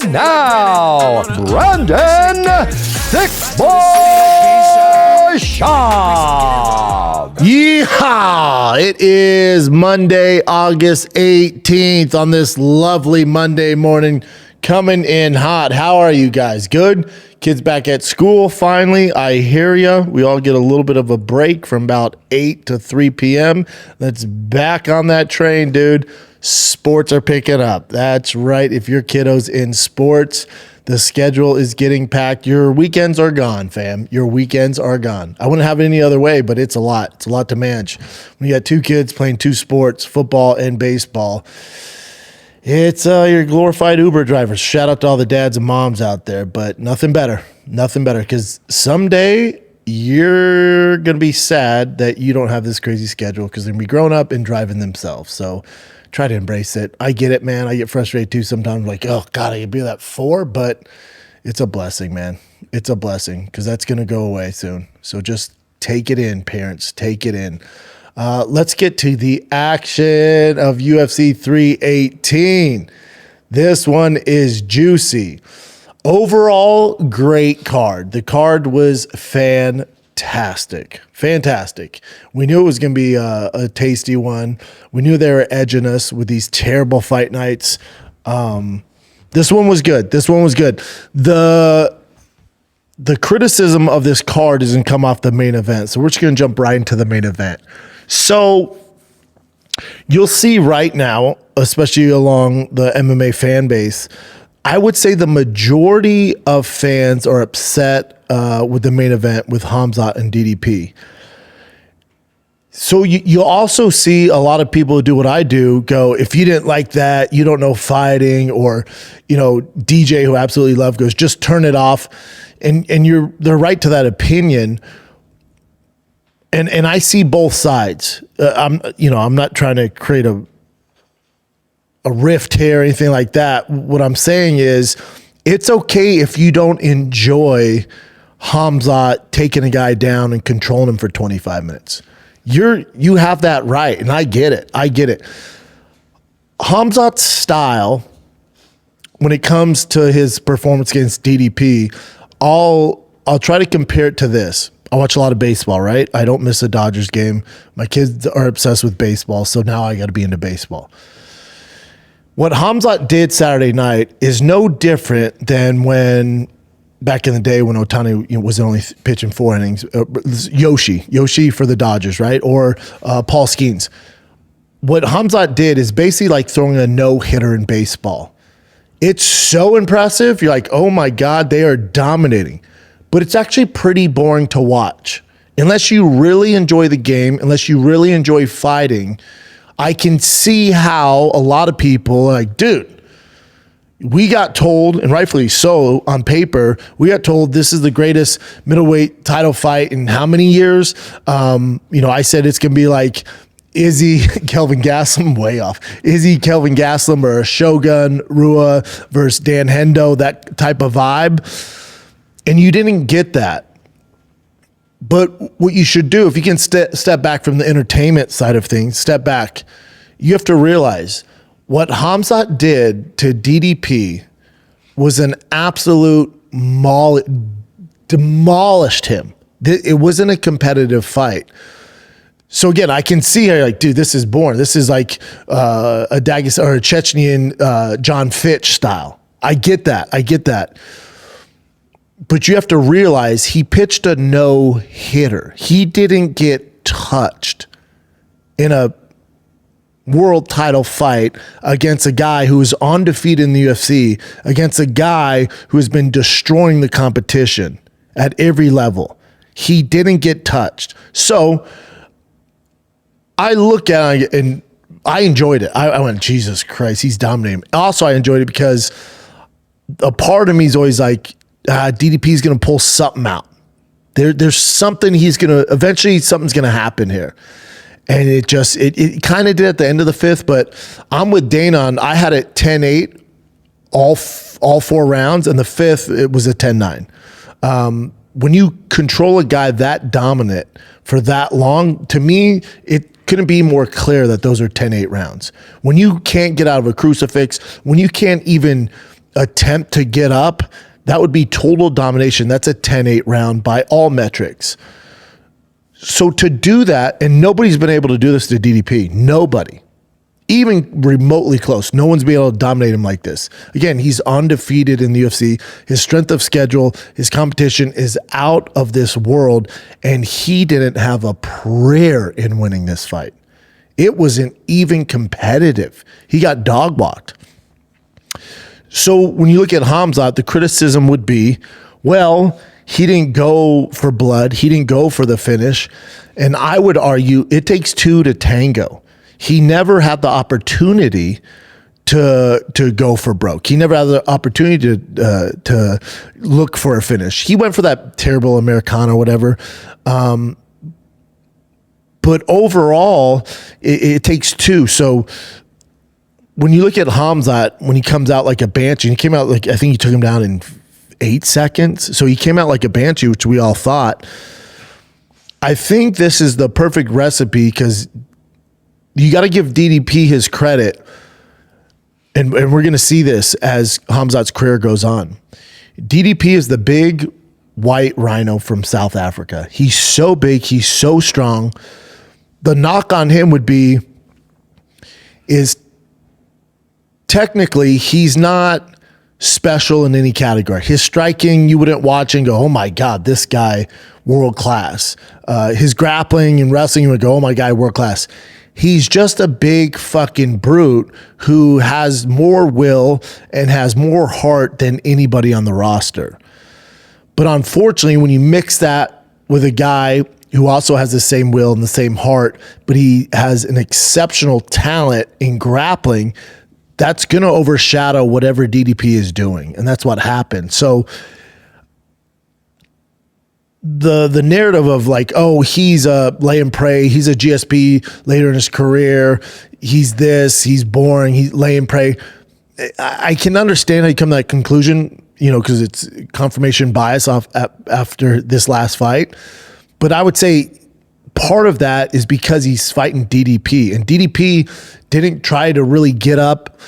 And now, Brandon Thick Boy Schaub. Yeehaw! It is Monday, August 18th on this lovely Monday morning, coming in hot. How are you guys? Good? Kids back at school finally. I hear ya. We all get a little bit of a break from about 8 to 3 p.m. Let's back on that train, dude. Sports are picking up. That's right. If your kiddo's in sports, the schedule is getting packed. Your weekends are gone, fam. Your weekends are gone. I wouldn't have it any other way, but it's a lot. It's a lot to manage. When you got two kids playing two sports, football and baseball, it's your glorified Uber drivers. Shout out to all the dads and moms out there, but nothing better. Nothing better, because someday you're going to be sad that you don't have this crazy schedule, because they're going to be grown up and driving themselves. So try to embrace it. I get it, man. I get frustrated too sometimes, like, oh, God, I could be that 4, but it's a blessing, man. It's a blessing, because that's going to go away soon. So just take it in, parents. Take it in. Let's get to the action of UFC 318. This one is juicy. Overall, great card. The card was fantastic. Fantastic. We knew it was going to be a tasty one. We knew they were edging us with these terrible fight nights. This one was good. This one was good. The criticism of this card doesn't come off the main event, so we're just going to jump right into the main event. So you'll see right now, especially along the MMA fan base, I would say the majority of fans are upset with the main event with Khamzat and DDP. So you'll also see a lot of people who do what I do go, if you didn't like that, you don't know fighting, or, DJ, who I absolutely love, goes, just turn it off. And they're right to that opinion. And I see both sides. I'm not trying to create a rift here or anything like that. What I'm saying is, it's okay if you don't enjoy Khamzat taking a guy down and controlling him for 25 minutes. You have that right, and I get it. I get it. Khamzat's style, when it comes to his performance against DDP, I'll try to compare it to this. I watch a lot of baseball, right? I don't miss a Dodgers game. My kids are obsessed with baseball, so now I got to be into baseball. What Khamzat did Saturday night is no different than when, back in the day when Ohtani was only pitching 4 innings, Yoshi for the Dodgers, right? Or Paul Skeens. What Khamzat did is basically like throwing a no-hitter in baseball. It's so impressive. You're like, oh my God, they are dominating. But it's actually pretty boring to watch. Unless you really enjoy the game, unless you really enjoy fighting, I can see how a lot of people are like, dude, we got told, and rightfully so, on paper, we got told this is the greatest middleweight title fight in how many years? I said it's going to be like Izzy, Kelvin Gastelum, way off. Izzy, Kelvin Gastelum, or Shogun, Rua versus Dan Hendo, that type of vibe. And you didn't get that. But what you should do, if you can step back from the entertainment side of things, step back, you have to realize what Khamzat did to DDP was an absolute demolished him. It wasn't a competitive fight. So again, I can see how, like, dude, this is boring. This is like a Dagestan or a Chechenian John Fitch style. I get that. But you have to realize he pitched a no-hitter. He didn't get touched in a world title fight against a guy who is undefeated in the UFC, against a guy who has been destroying the competition at every level. He didn't get touched. So I look at it and I enjoyed it. I went, Jesus Christ, he's dominating. Also, I enjoyed it because a part of me is always like, DDP is going to pull something out. There's something eventually something's going to happen here. And it kind of did at the end of the 5th, but I'm with Dana on, I had it 10-8 all 4 rounds, and the 5th, it was a 10-9. When you control a guy that dominant for that long, to me, it couldn't be more clear that those are 10-8 rounds. When you can't get out of a crucifix, when you can't even attempt to get up, that would be total domination. That's a 10-8 round by all metrics. So to do that, and nobody's been able to do this to DDP. Nobody. Even remotely close. No one's been able to dominate him like this. Again, he's undefeated in the UFC. His strength of schedule, his competition is out of this world, and he didn't have a prayer in winning this fight. It wasn't even competitive. He got dog walked. So when you look at Khamzat, the criticism would be, well, he didn't go for blood. He didn't go for the finish. And I would argue it takes two to tango. He never had the opportunity to go for broke. He never had the opportunity to look for a finish. He went for that terrible Americana or whatever. But overall, it takes two. So when you look at Khamzat, when he comes out like a banshee, he came out like, I think he took him down in 8 seconds. So he came out like a banshee, which we all thought. I think this is the perfect recipe because you got to give DDP his credit. And we're going to see this as Khamzat's career goes on. DDP is the big white rhino from South Africa. He's so big. He's so strong. The knock on him would be is technically he's not special in any category. His striking, you wouldn't watch and go, oh my God, this guy, world class. His grappling and wrestling, you would go, oh my God, world class. He's just a big fucking brute who has more will and has more heart than anybody on the roster. But unfortunately, when you mix that with a guy who also has the same will and the same heart, but he has an exceptional talent in grappling, that's going to overshadow whatever DDP is doing. And that's what happened. So the narrative of like, oh, he's a lay and pray, he's a GSP later in his career, he's this, he's boring, he lay and pray. I can understand how you come to that conclusion, you know, because it's confirmation bias after this last fight. But I would say part of that is because he's fighting DDP, and DDP didn't try to really get up,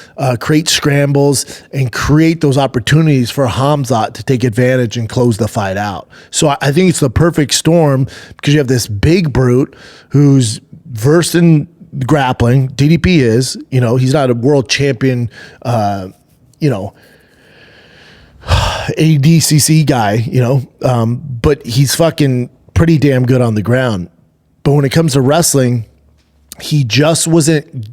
create scrambles, and create those opportunities for Khamzat to take advantage and close the fight out. So I think it's the perfect storm because you have this big brute who's versed in grappling. DDP is, you know, he's not a world champion, ADCC guy, you know, but he's fucking pretty damn good on the ground. But when it comes to wrestling, he just wasn't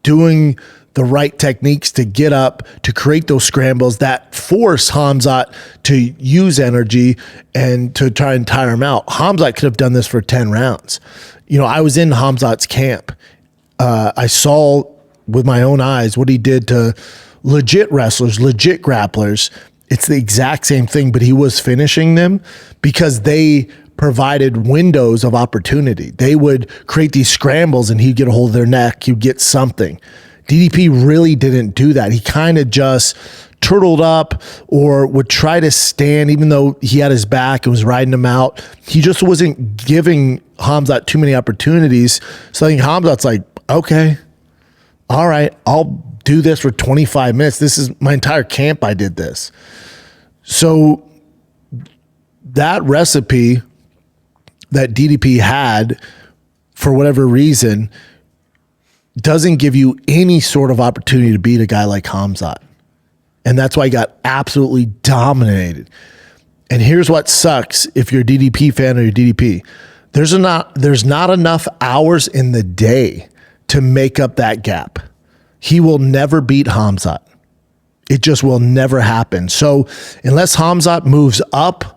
doing the right techniques to get up, to create those scrambles that force Khamzat to use energy and to try and tire him out. Khamzat could have done this for 10 rounds. You know, I was in Khamzat's camp. I saw with my own eyes what he did to legit wrestlers, legit grapplers. It's the exact same thing, but he was finishing them because they provided windows of opportunity. They would create these scrambles and he'd get a hold of their neck. He'd get something. DDP really didn't do that. He kind of just turtled up or would try to stand even though he had his back and was riding him out. He just wasn't giving Khamzat too many opportunities. So I think Khamzat's like, okay, all right, I'll do this for 25 minutes. This is my entire camp. I did this. So that recipe that DDP had, for whatever reason, doesn't give you any sort of opportunity to beat a guy like Khamzat. And that's why he got absolutely dominated. And here's what sucks if you're a DDP fan or you're DDP. There's not enough hours in the day to make up that gap. He will never beat Khamzat. It just will never happen. So unless Khamzat moves up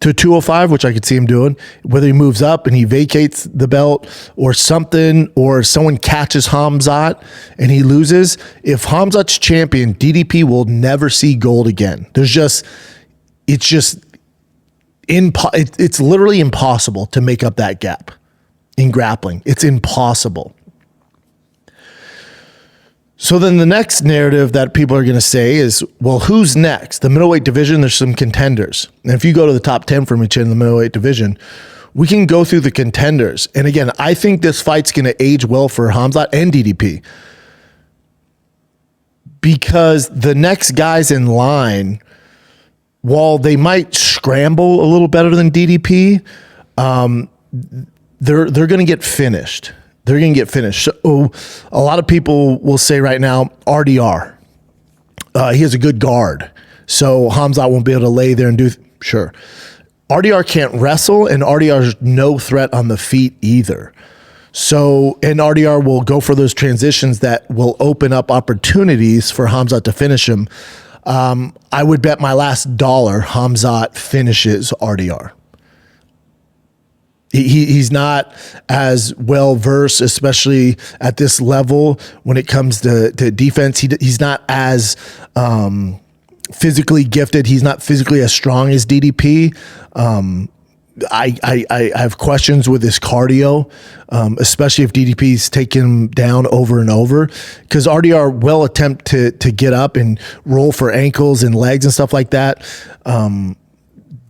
to 205, which I could see him doing, whether he moves up and he vacates the belt or something, or someone catches Khamzat and he loses, if Khamzat's champion, DDP will never see gold again. It's literally impossible to make up that gap in grappling. It's impossible. So then the next narrative that people are going to say is, well, who's next? The middleweight division, there's some contenders. And if you go to the top 10 for me in the middleweight division, we can go through the contenders. And again, I think this fight's going to age well for Khamzat and DDP. because the next guys in line, while they might scramble a little better than DDP, they're going to get finished. They're going to get finished. So a lot of people will say right now, RDR. He has a good guard, so Khamzat won't be able to lay there and do. Sure. RDR can't wrestle, and RDR is no threat on the feet either. So, and RDR will go for those transitions that will open up opportunities for Khamzat to finish him. I would bet my last dollar Khamzat finishes RDR. He's not as well versed, especially at this level when it comes to defense. He's not as physically gifted. He's not physically as strong as DDP. I have questions with his cardio, especially if DDP's taking him down over and over, because RDR will attempt to get up and roll for ankles and legs and stuff like that.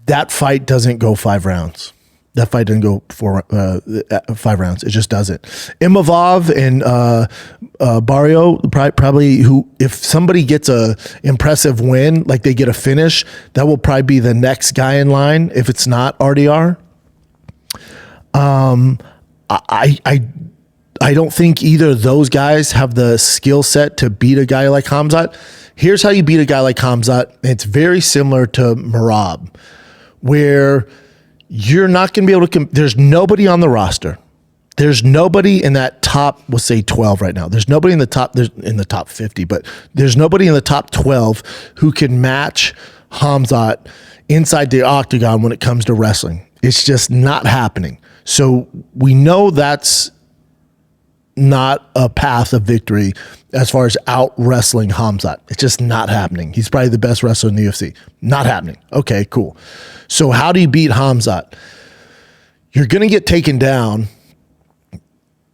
That fight doesn't go 5 rounds. That fight didn't go 5 rounds. It just doesn't. Imavov and Barrio, probably, who, if somebody gets a impressive win, like they get a finish, that will probably be the next guy in line if it's not RDR. I don't think either of those guys have the skill set to beat a guy like Khamzat. Here's how you beat a guy like Khamzat. It's very similar to Merab, where you're not going to be able to. There's nobody on the roster. There's nobody in that top, we'll say 12 right now. There's nobody in the top 50, but there's nobody in the top 12 who can match Khamzat inside the octagon when it comes to wrestling. It's just not happening. So we know that's not a path of victory as far as out wrestling Khamzat. It's just not happening. He's probably the best wrestler in the UFC. Not happening. Okay, cool. So how do you beat Khamzat? You're going to get taken down.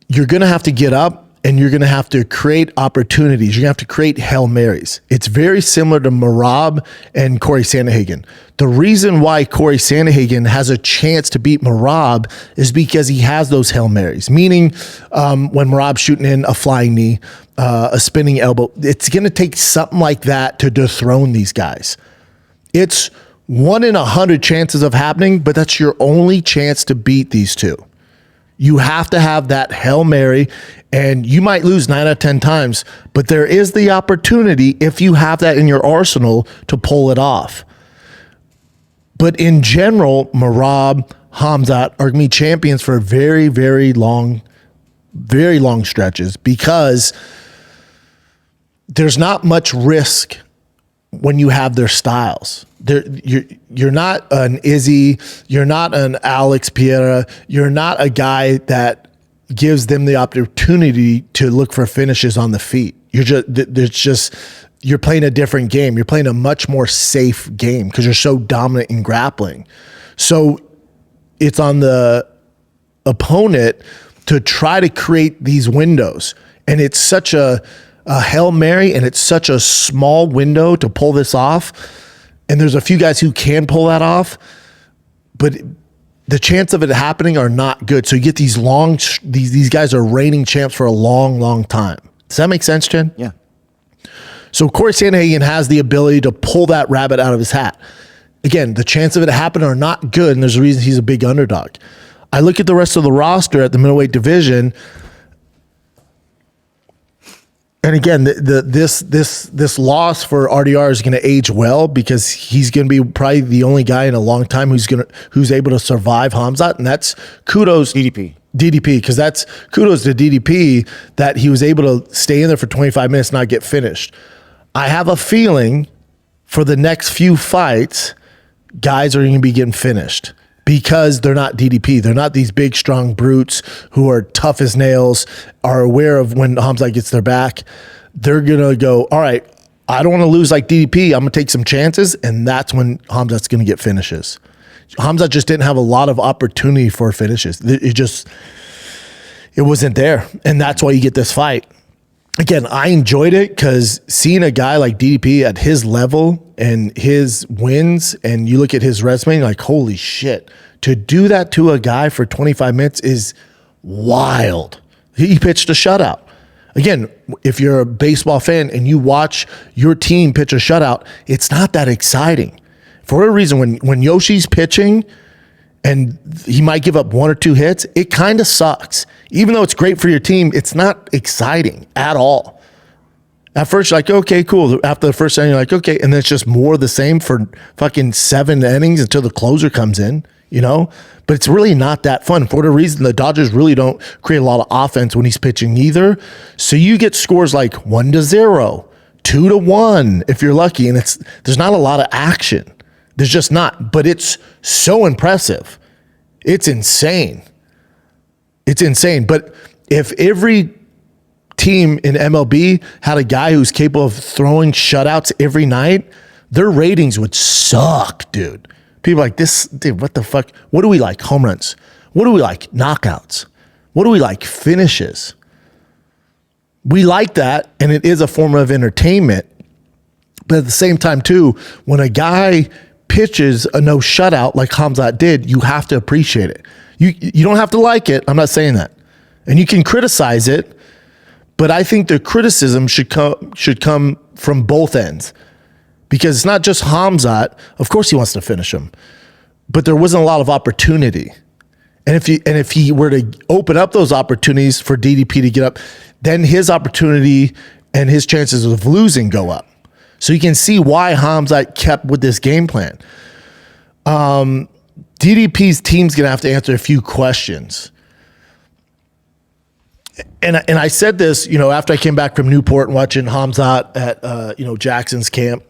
You're going to have to get up, and you're going to have to create opportunities. You're going to have to create Hail Marys. It's very similar to Merab and Corey Sandhagen. The reason why Corey Sandhagen has a chance to beat Merab is because he has those Hail Marys, meaning when Merab's shooting in a flying knee, a spinning elbow, it's going to take something like that to dethrone these guys. It's 1 in 100 chances of happening, but that's your only chance to beat these two. You have to have that Hail Mary, and you might lose 9 out of 10 times, but there is the opportunity, if you have that in your arsenal, to pull it off. But in general, Merab, Khamzat are going to be champions for very, very long stretches, because there's not much risk when you have their styles. You're not an Izzy, you're not an Alex Pereira, you're not a guy that gives them the opportunity to look for finishes on the feet. You're playing a different game. You're playing a much more safe game because you're so dominant in grappling. So it's on the opponent to try to create these windows, and it's such a Hail Mary, and it's such a small window to pull this off. And there's a few guys who can pull that off, but the chance of it happening are not good. So you get these these guys are reigning champs for a long, long time. Does that make sense, Jen? Yeah. So Corey Sandhagen has the ability to pull that rabbit out of his hat. Again, the chance of it happening are not good, and there's a reason he's a big underdog. I look at the rest of the roster at the middleweight division, and again, this loss for RDR is going to age well, because he's going to be probably the only guy in a long time who's able to survive Khamzat, and that's kudos DDP, because that's kudos to DDP that he was able to stay in there for 25 minutes and not get finished. I have a feeling for the next few fights, guys are going to be getting finished, because they're not DDP. They're not these big, strong brutes who are tough as nails, are aware of when Khamzat gets their back. They're going to go, all right, I don't want to lose like DDP. I'm going to take some chances, and that's when Khamzat's going to get finishes. Khamzat just didn't have a lot of opportunity for finishes. It wasn't there, and that's why you get this fight. Again, I enjoyed it because seeing a guy like DDP at his level and his wins, and you look at his resume, like, holy shit, to do that to a guy for 25 minutes is wild. He pitched a shutout. Again, if you're a baseball fan and you watch your team pitch a shutout, it's not that exciting. For whatever reason, when Yoshi's pitching and he might give up 1 or 2 hits, it kind of sucks. Even though it's great for your team, it's not exciting at all. At first, you're like, okay, cool. After the first inning, you're like, okay. And then it's just more of the same for fucking 7 innings until the closer comes in, But it's really not that fun. For whatever reason, the Dodgers really don't create a lot of offense when he's pitching either. So you get scores like 1-0, 2-1 if you're lucky. And there's not a lot of action. There's just not. But it's so impressive. It's insane. It's insane. But if every team in MLB had a guy who's capable of throwing shutouts every night, their ratings would suck, dude. People are like, this, dude, what the fuck? What do we like? Home runs. What do we like? Knockouts. What do we like? Finishes. We like that, and it is a form of entertainment. But at the same time, too, when a guy pitches a no shutout like Khamzat did, you have to appreciate it. You don't have to like it. I'm not saying that. And you can criticize it, but I think the criticism should come from both ends, because it's not just Khamzat. Of course, he wants to finish him, but there wasn't a lot of opportunity. And if he were to open up those opportunities for DDP to get up, then his opportunity and his chances of losing go up. So you can see why Khamzat kept with this game plan. DDP's team's gonna have to answer a few questions. And I said this, after I came back from Newport and watching Khamzat at Jackson's camp.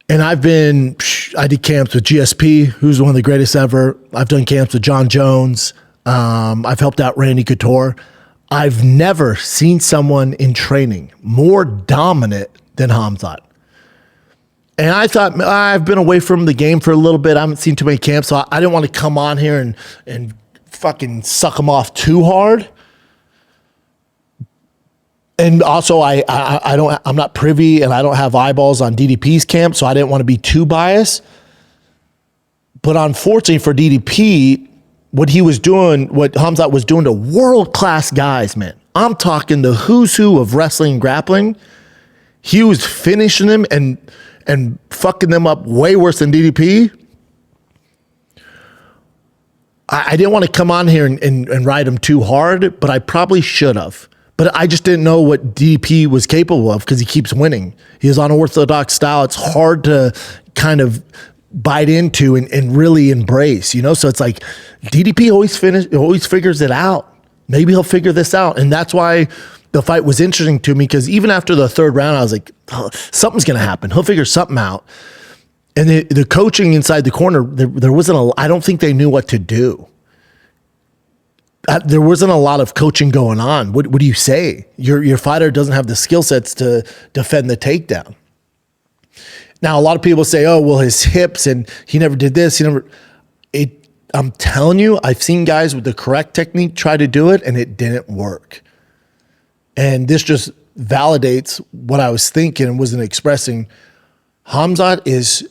And I did camps with GSP, who's one of the greatest ever. I've done camps with Jon Jones. I've helped out Randy Couture. I've never seen someone in training more dominant than Khamzat. And I thought, I've been away from the game for a little bit. I haven't seen too many camps, so I didn't want to come on here and fucking suck him off too hard. And also, I'm not privy and I don't have eyeballs on DDP's camp, so I didn't want to be too biased. But unfortunately for DDP, what Khamzat was doing to world-class guys, man. I'm talking the who's who of wrestling and grappling. He was finishing them and fucking them up way worse than DDP. I didn't want to come on here and ride him too hard, but I probably should have. But I just didn't know what DDP was capable of because he keeps winning. He is unorthodox style. It's hard to kind of bite into and really embrace, So it's like DDP always figures it out. Maybe he'll figure this out. And that's why the fight was interesting to me, because even after the 3rd round, I was like, something's going to happen. He'll figure something out. And the coaching inside the corner, there wasn't I don't think they knew what to do. There wasn't a lot of coaching going on. What do you say? Your fighter doesn't have the skill sets to defend the takedown. Now, a lot of people say, oh, well, his hips, and he never did this. I'm telling you, I've seen guys with the correct technique try to do it, and it didn't work. And this just validates what I was thinking and wasn't expressing. Khamzat is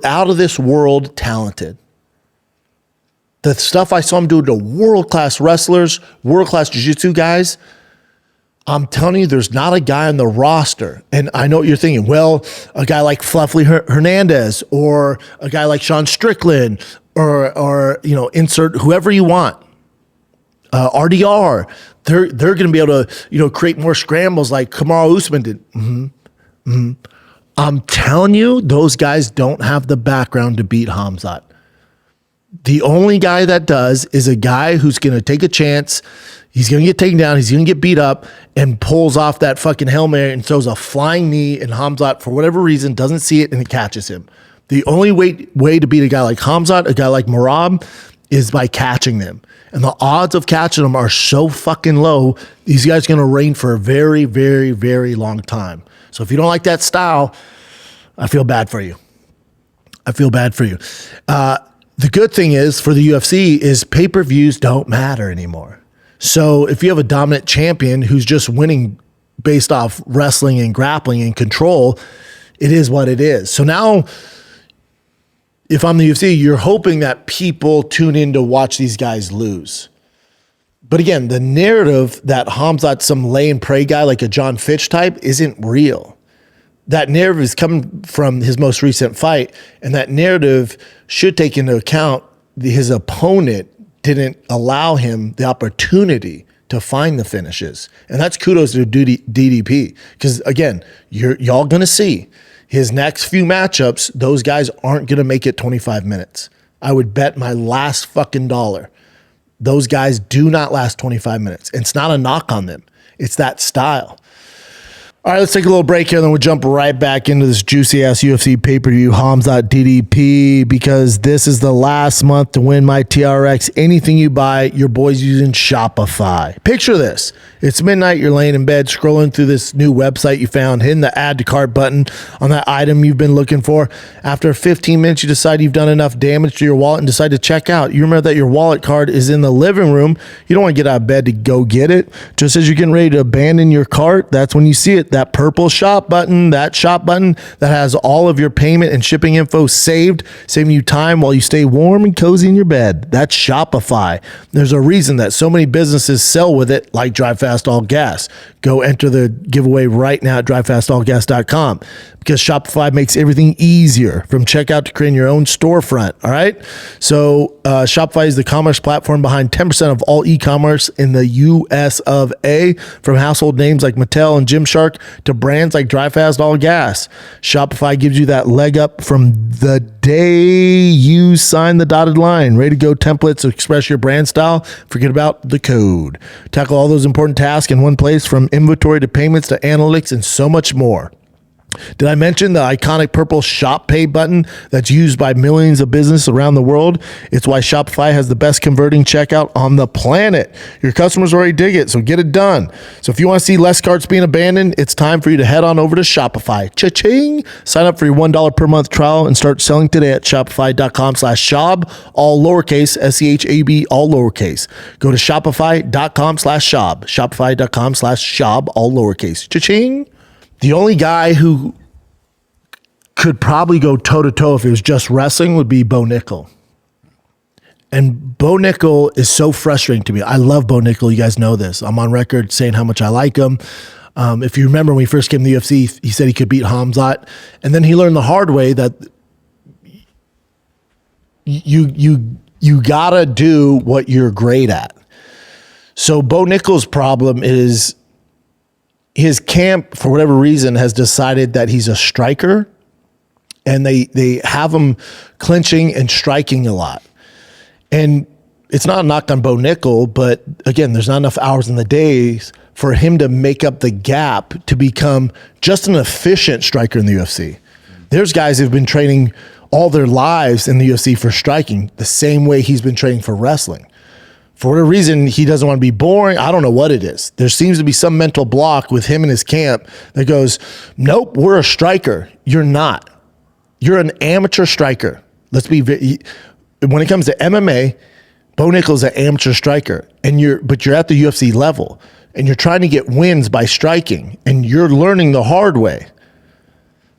out of this world talented. The stuff I saw him do to world-class wrestlers, world-class jiu-jitsu guys, I'm telling you, there's not a guy on the roster. And I know what you're thinking. Well, a guy like Fluffy Hernandez or a guy like Sean Strickland or insert whoever you want. RDR. They're going to be able to, create more scrambles like Kamaru Usman did. I'm telling you, those guys don't have the background to beat Khamzat. The only guy that does is a guy who's going to take a chance. He's going to get taken down. He's going to get beat up and pulls off that fucking Hail Mary and throws a flying knee, and Khamzat, for whatever reason, doesn't see it and it catches him. The only way to beat a guy like Khamzat, a guy like Merab, is by catching them. And the odds of catching them are so fucking low, these guys are going to reign for a very, very, very long time. So if you don't like that style, I feel bad for you. The good thing is for the UFC is pay-per-views don't matter anymore. So if you have a dominant champion who's just winning based off wrestling and grappling and control, it is what it is. So now, if I'm the UFC, you're hoping that people tune in to watch these guys lose. But again, the narrative that Khamzat's some lay and pray guy like a John Fitch type isn't real. That narrative is coming from his most recent fight, and that narrative should take into account his opponent didn't allow him the opportunity to find the finishes. And that's kudos to DDP. Because again, y'all gonna see his next few matchups, those guys aren't gonna make it 25 minutes. I would bet my last fucking dollar. Those guys do not last 25 minutes. It's not a knock on them. It's that style. All right, let's take a little break here, and then we'll jump right back into this juicy-ass UFC pay-per-view, Khamzat DDP, because this is the last month to win my TRX. Anything you buy, your boy's using Shopify. Picture this. It's midnight, you're laying in bed, scrolling through this new website you found, hitting the add to cart button on that item you've been looking for. After 15 minutes, you decide you've done enough damage to your wallet and decide to check out. You remember that your wallet card is in the living room. You don't want to get out of bed to go get it. Just as you're getting ready to abandon your cart, that's when you see it, that purple shop button, that has all of your payment and shipping info saved, saving you time while you stay warm and cozy in your bed. That's Shopify. There's a reason that so many businesses sell with it, like Drive Fast All Gas. Go enter the giveaway right now at drivefastallgas.com, because Shopify makes everything easier from checkout to creating your own storefront. All right. So Shopify is the commerce platform behind 10% of all e-commerce in the US of A, from household names like Mattel and Gymshark to brands like Drive Fast All Gas. Shopify gives you that leg up from the day you sign the dotted line. Ready to go templates to express your brand style. Forget about the code. Tackle all those important tasks in one place, from inventory to payments to analytics and so much more. Did I mention the iconic purple Shop Pay button that's used by millions of businesses around the world? It's why Shopify has the best converting checkout on the planet. Your customers already dig it, so get it done. So if you want to see less carts being abandoned, it's time for you to head on over to Shopify. Cha-ching! Sign up for your $1 per month trial and start selling today at shopify.com/Schaub, all lowercase, SCHAB, all lowercase. Go to shopify.com/Schaub, shopify.com/Schaub, all lowercase. Cha-ching! The only guy who could probably go toe-to-toe if it was just wrestling would be Bo Nickel. And Bo Nickel is so frustrating to me. I love Bo Nickel. You guys know this. I'm on record saying how much I like him. If you remember when he first came to the UFC, he said he could beat Khamzat. And then he learned the hard way that you got to do what you're great at. So Bo Nickel's problem is his camp, for whatever reason, has decided that he's a striker, and they have him clinching and striking a lot. And it's not a knock on Bo Nickel, but again, there's not enough hours in the days for him to make up the gap to become just an efficient striker in the UFC. There's guys who've been training all their lives in the UFC for striking the same way he's been training for wrestling. For whatever reason, he doesn't want to be boring. I don't know what it is. There seems to be some mental block with him and his camp that goes, nope, we're a striker. You're not. You're an amateur striker. When it comes to MMA, Bo Nickel's an amateur striker, but you're at the UFC level, and you're trying to get wins by striking, and you're learning the hard way.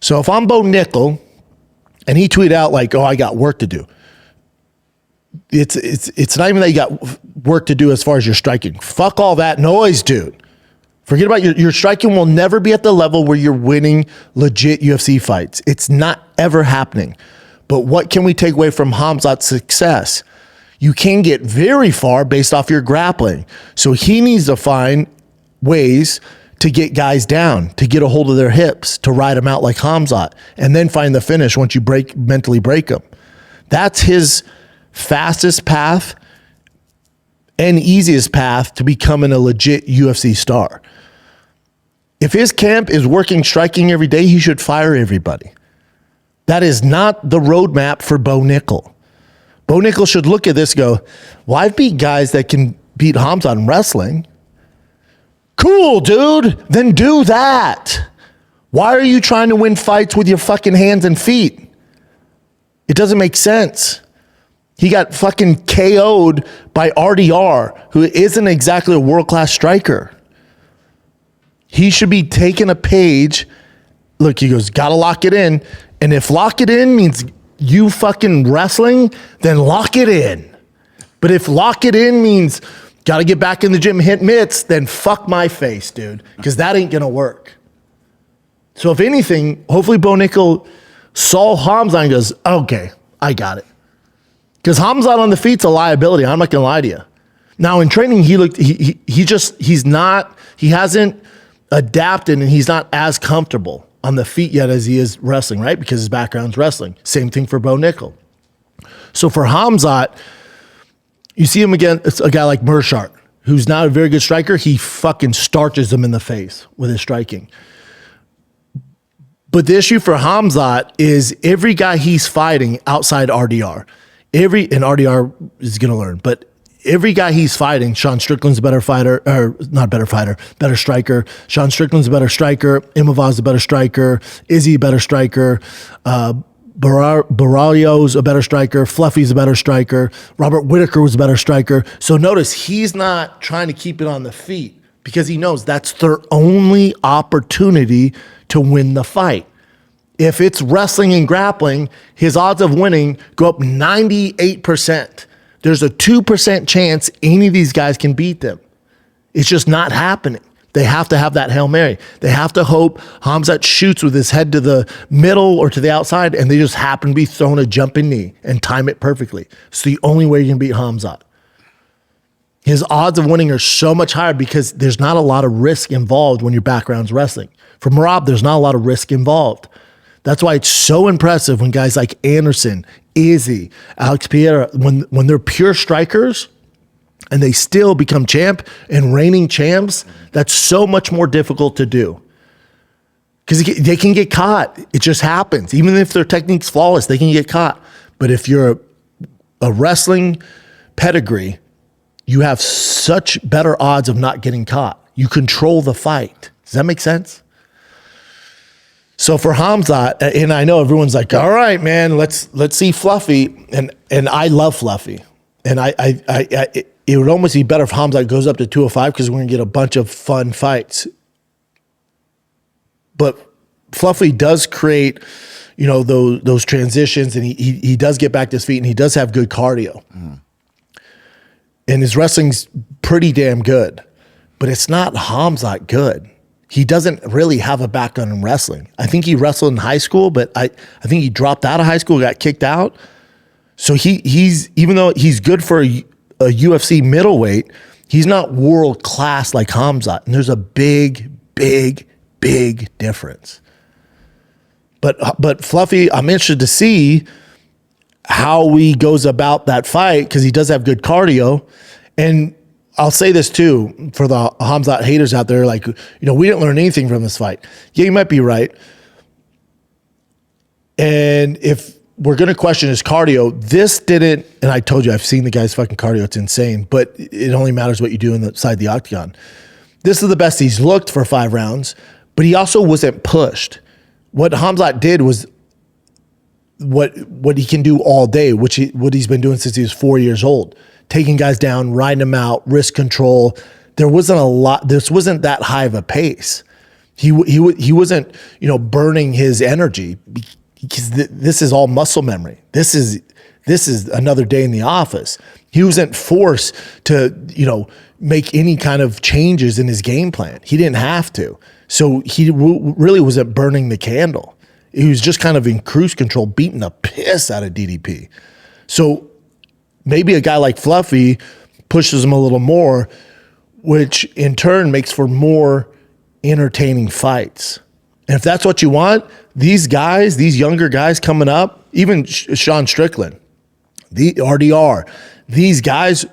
So if I'm Bo Nickel, and he tweeted out like, oh, I got work to do. It's not even that you got work to do as far as your striking. Fuck all that noise, dude. Forget about your striking will never be at the level where you're winning legit UFC fights. It's not ever happening. But what can we take away from Khamzat's success? You can get very far based off your grappling. So he needs to find ways to get guys down, to get a hold of their hips, to ride them out like Khamzat, and then find the finish once you mentally break them. That's his fastest path and easiest path to becoming a legit UFC star. If his camp is working striking every day, he should fire everybody. That is not the roadmap for Bo Nickel. Bo Nickel should look at this and go, well, I've beat guys that can beat Khamzat in wrestling. Cool, dude. Then do that. Why are you trying to win fights with your fucking hands and feet? It doesn't make sense. He got fucking KO'd by RDR, who isn't exactly a world-class striker. He should be taking a page. Look, he goes, gotta lock it in. And if lock it in means you fucking wrestling, then lock it in. But if lock it in means got to get back in the gym and hit mitts, then fuck my face, dude, because that ain't going to work. So if anything, hopefully Bo Nickel saw Khamzat and goes, okay, I got it. Because Khamzat on the feet's a liability. I'm not going to lie to you. Now in training, he hasn't adapted and he's not as comfortable on the feet yet as he is wrestling, right? Because his background's wrestling. Same thing for Bo Nickel. So for Khamzat, you see him again, it's a guy like Mershart, who's not a very good striker. He fucking starches him in the face with his striking. But the issue for Khamzat is every guy he's fighting outside RDR, and RDR is going to learn, but every guy he's fighting, Sean Strickland's a better fighter, or not better fighter, better striker. Sean Strickland's a better striker. Imavov's a better striker. Izzy a better striker. Baralio's a better striker. Fluffy's a better striker. Robert Whitaker was a better striker. So notice he's not trying to keep it on the feet because he knows that's their only opportunity to win the fight. If it's wrestling and grappling, his odds of winning go up 98%. There's a 2% chance any of these guys can beat them. It's just not happening. They have to have that Hail Mary. They have to hope Khamzat shoots with his head to the middle or to the outside, and they just happen to be throwing a jumping knee and time it perfectly. It's the only way you can beat Khamzat. His odds of winning are so much higher because there's not a lot of risk involved when your background's wrestling. For Merab, there's not a lot of risk involved. That's why it's so impressive when guys like Anderson, Izzy, Alex Pereira, when they're pure strikers and they still become champ and reigning champs, that's so much more difficult to do. Because they can get caught. It just happens. Even if their technique's flawless, they can get caught. But if you're a wrestling pedigree, you have such better odds of not getting caught. You control the fight. Does that make sense? So for Khamzat, and I know everyone's like, all right, man, let's see Fluffy. And I love Fluffy. And it would almost be better if Khamzat goes up to 205 because we're going to get a bunch of fun fights. But Fluffy does create, those transitions, and he does get back to his feet, and he does have good cardio. And his wrestling's pretty damn good. But it's not Khamzat good. He doesn't really have a background in wrestling. I think he wrestled in high school, but I think he dropped out of high school, got kicked out. So he's even though he's good for a UFC middleweight, he's not world class like Khamzat. And there's a big, big, big difference. But Fluffy, I'm interested to see how he goes about that fight because he does have good cardio. And I'll say this too, for the Khamzat haters out there, we didn't learn anything from this fight. Yeah, you might be right. And if we're going to question his cardio, this didn't, and I told you, I've seen the guy's fucking cardio, it's insane, but it only matters what you do inside the octagon. This is the best he's looked for 5 rounds, but he also wasn't pushed. What Khamzat did was what he can do all day, what he's been doing since he was 4 years old. Taking guys down, riding them out, wrist control. This wasn't that high of a pace. He wasn't, burning his energy because this is all muscle memory. This is another day in the office. He wasn't forced to, make any kind of changes in his game plan. He didn't have to. So he really wasn't burning the candle. He was just kind of in cruise control, beating the piss out of DDP. So maybe a guy like Fluffy pushes him a little more, which in turn makes for more entertaining fights. And if that's what you want, these younger guys coming up, even Sean Strickland, the RDR, these guys,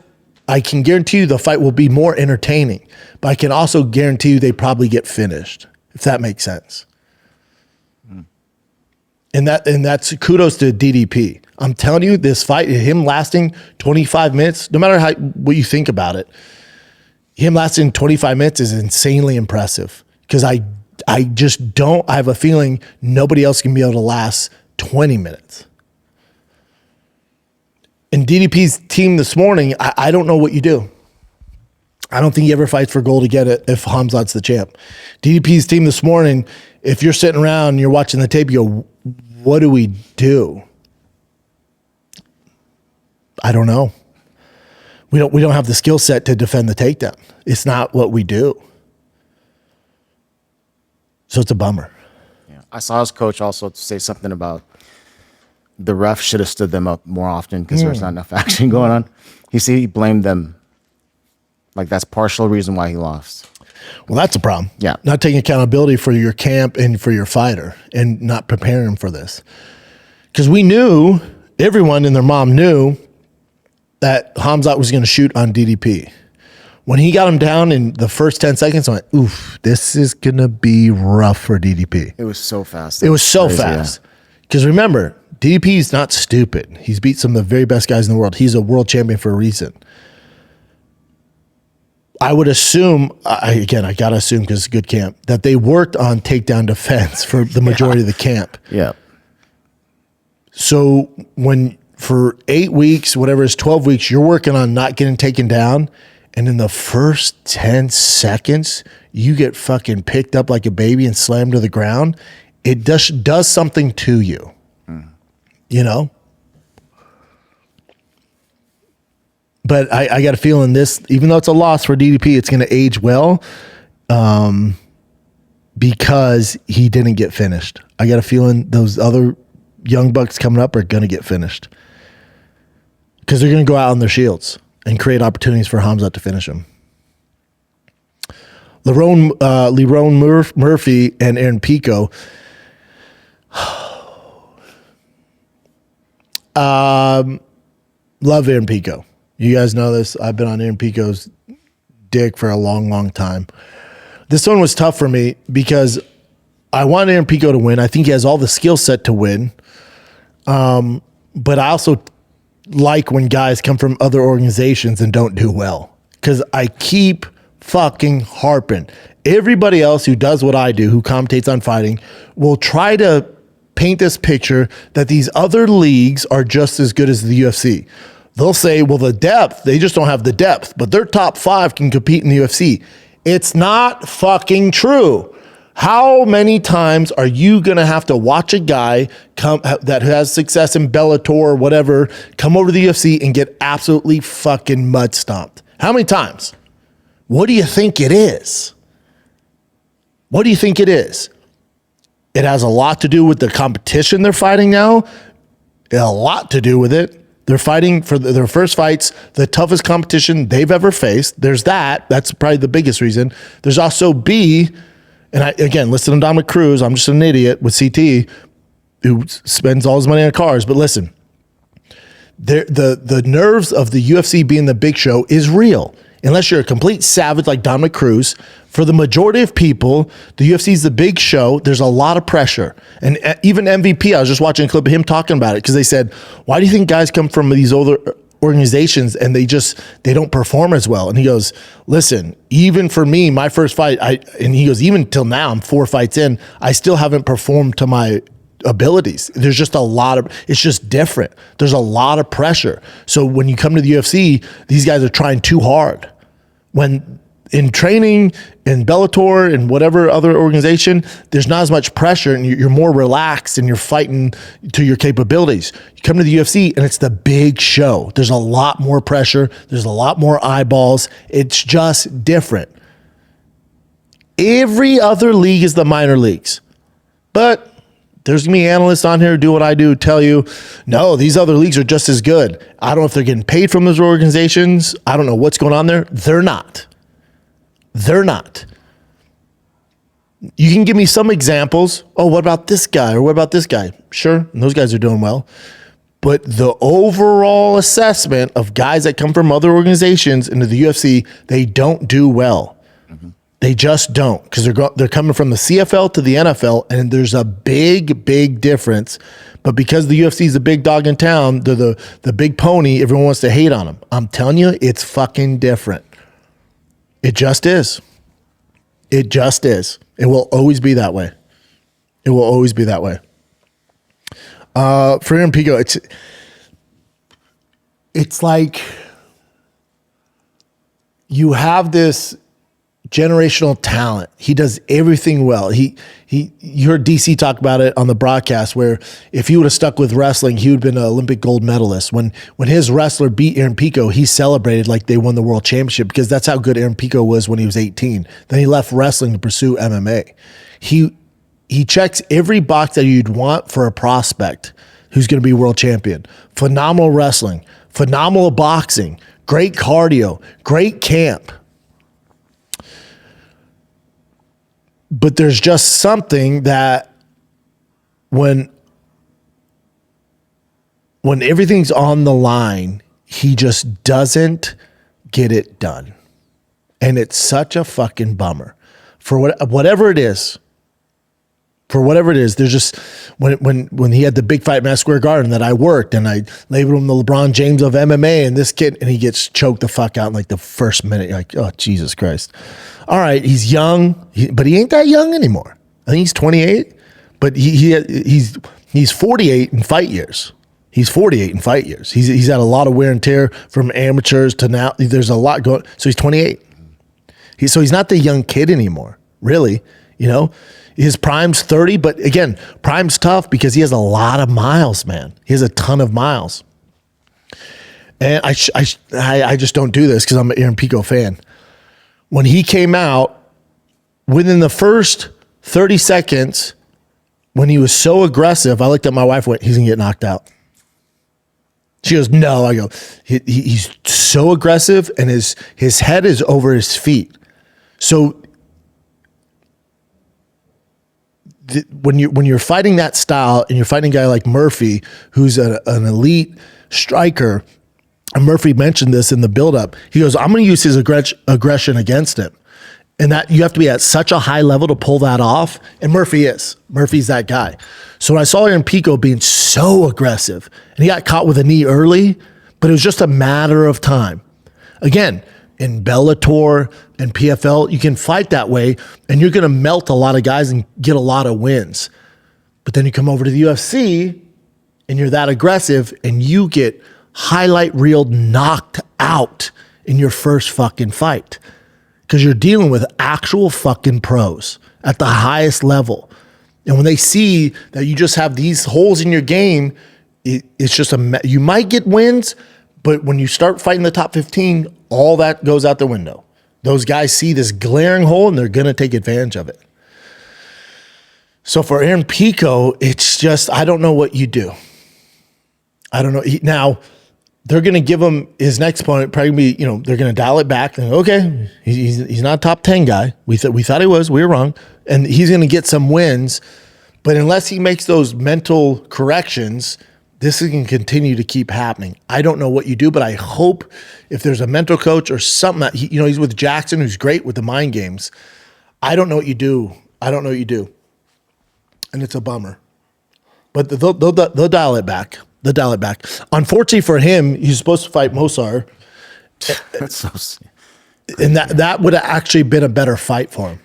I can guarantee you the fight will be more entertaining, but I can also guarantee you they probably get finished, if that makes sense. And that's kudos to DDP. I'm telling you, this fight, him lasting 25 minutes, no matter what you think about it, him lasting 25 minutes is insanely impressive because I have a feeling nobody else can be able to last 20 minutes. In DDP's team this morning, I don't know what you do. I don't think he ever fights for gold again if Khamzat's the champ. DDP's team this morning, if you're sitting around and you're watching the tape, you go, what do we do? I don't know. we don't have the skill set to defend the takedown. It's not what we do. So it's a bummer. Yeah. I saw his coach also say something about the ref should have stood them up more often because there's not enough action going on. He blamed them. Like, that's partial reason why he lost. Well, that's a problem. Yeah. Not taking accountability for your camp and for your fighter and not preparing him for this. Because we knew, everyone and their mom knew that Khamzat was going to shoot on DDP. When he got him down in the first 10 seconds, I went, oof, this is going to be rough for DDP. It was so fast. It was so fast. Because remember, DDP is not stupid. He's beat some of the very best guys in the world. He's a world champion for a reason. I would assume, I got to assume because it's a good camp, that they worked on takedown defense for the majority of the camp. Yeah. So when for 8 weeks, whatever it is, 12 weeks, you're working on not getting taken down, and in the first 10 seconds, you get fucking picked up like a baby and slammed to the ground, it does something to you. You know? But I got a feeling this, even though it's a loss for DDP, it's going to age well because he didn't get finished. I got a feeling those other young bucks coming up are going to get finished because they're going to go out on their shields and create opportunities for Khamzat to finish him. Lerone Murphy and Aaron Pico. Love Aaron Pico. You guys know this. I've been on Aaron Pico's dick for a long, long time. This one was tough for me because I want Aaron Pico to win. I think he has all the skill set to win. But I also like when guys come from other organizations and don't do well because I keep fucking harping. Everybody else who does what I do, who commentates on fighting, will try to paint this picture that these other leagues are just as good as the UFC. They'll say, well, the depth, they just don't have the depth, but their top 5 can compete in the UFC. It's not fucking true. How many times are you going to have to watch a guy that has success in Bellator or whatever come over to the UFC and get absolutely fucking mud stomped? How many times? What do you think it is? What do you think it is? It has a lot to do with the competition they're fighting now. A lot to do with it. They're fighting for their first fights, the toughest competition they've ever faced. There's that. That's probably the biggest reason. There's also B, and again, listen to Dominic Cruz. I'm just an idiot with CT who spends all his money on cars. But listen, the nerves of the UFC being the big show is real. Unless you're a complete savage like Dominic Cruz, for the majority of people, the UFC is the big show. There's a lot of pressure. And even MVP, I was just watching a clip of him talking about it because they said, why do you think guys come from these older organizations and they don't perform as well? And he goes, listen, even for me, my first fight, and he goes, even till now, I'm 4 fights in, I still haven't performed to my abilities. There's just a lot of, it's just different. There's a lot of pressure. So when you come to the UFC, these guys are trying too hard. When in training, in Bellator, and whatever other organization, there's not as much pressure and you're more relaxed and you're fighting to your capabilities. You come to the UFC and it's the big show. There's a lot more pressure. There's a lot more eyeballs. It's just different. Every other league is the minor leagues. But there's going to be analysts on here who do what I do, tell you, no, these other leagues are just as good. I don't know if they're getting paid from those organizations. I don't know what's going on there. They're not. They're not. You can give me some examples. Oh, what about this guy or what about this guy? Sure, and those guys are doing well. But the overall assessment of guys that come from other organizations into the UFC, they don't do well. They just don't, because they're coming from the CFL to the NFL, and there's a big, big difference. But because the UFC is the big dog in town, they're the big pony, everyone wants to hate on them. I'm telling you, it's fucking different. It just is. It just is. It will always be that way. It will always be that way. For Aaron Pico, it's like you have this generational talent. He does everything well. You heard DC talk about it on the broadcast, where if he would have stuck with wrestling, he would have been an Olympic gold medalist. When his wrestler beat Aaron Pico, he celebrated like they won the world championship, because that's how good Aaron Pico was when he was 18. Then he left wrestling to pursue MMA. He checks every box that you'd want for a prospect who's going to be world champion. Phenomenal wrestling, phenomenal boxing, great cardio, great camp. But there's just something that when everything's on the line, he just doesn't get it done. And it's such a fucking bummer. For whatever it is. For whatever it is, there's just when he had the big fight at Madison Square Garden that I worked, and I labeled him the LeBron James of MMA, and this kid, and he gets choked the fuck out in like the first minute. You're like, oh, Jesus Christ. All right, he's young, but he ain't that young anymore. I think he's 28, but he's 48 in fight years. He's 48 in fight years. He's had a lot of wear and tear from amateurs to now. There's a lot going. So he's 28. So he's not the young kid anymore, really. You know, his prime's 30, but again, prime's tough because he has a lot of miles, man. He has a ton of miles. And I just don't do this because I'm an Aaron Pico fan. When he came out, within the first 30 seconds, when he was so aggressive, I looked at my wife and went, he's going to get knocked out. She goes, no. I go, he's so aggressive, and his head is over his feet. So when you're fighting that style, and you're fighting a guy like Murphy, who's an elite striker, and Murphy mentioned this in the buildup, he goes, I'm going to use his aggression against him. And that you have to be at such a high level to pull that off. And Murphy's that guy. So when I saw Aaron Pico being so aggressive, and he got caught with a knee early, but it was just a matter of time. Again, in Bellator and PFL, you can fight that way, and you're going to melt a lot of guys and get a lot of wins. But then you come over to the UFC, and you're that aggressive, and you get highlight reeled knocked out in your first fucking fight. Because you're dealing with actual fucking pros at the highest level. And when they see that you just have these holes in your game, it's just you might get wins, but when you start fighting the top 15, all that goes out the window. Those guys see this glaring hole, and they're going to take advantage of it. So for Aaron Pico, it's just, I don't know what you do. I don't know. Now, they're going to give him his next opponent, probably be, they're going to dial it back. And okay, he's not a top 10 guy. We thought he was. We were wrong. And he's going to get some wins. But unless he makes those mental corrections, this is going to continue to keep happening. I don't know what you do, but I hope if there's a mental coach or something, he's with Jackson, who's great with the mind games. I don't know what you do. And it's a bummer. But they'll dial it back. Unfortunately for him, he's supposed to fight Mosar. That's so sad. And that would have actually been a better fight for him.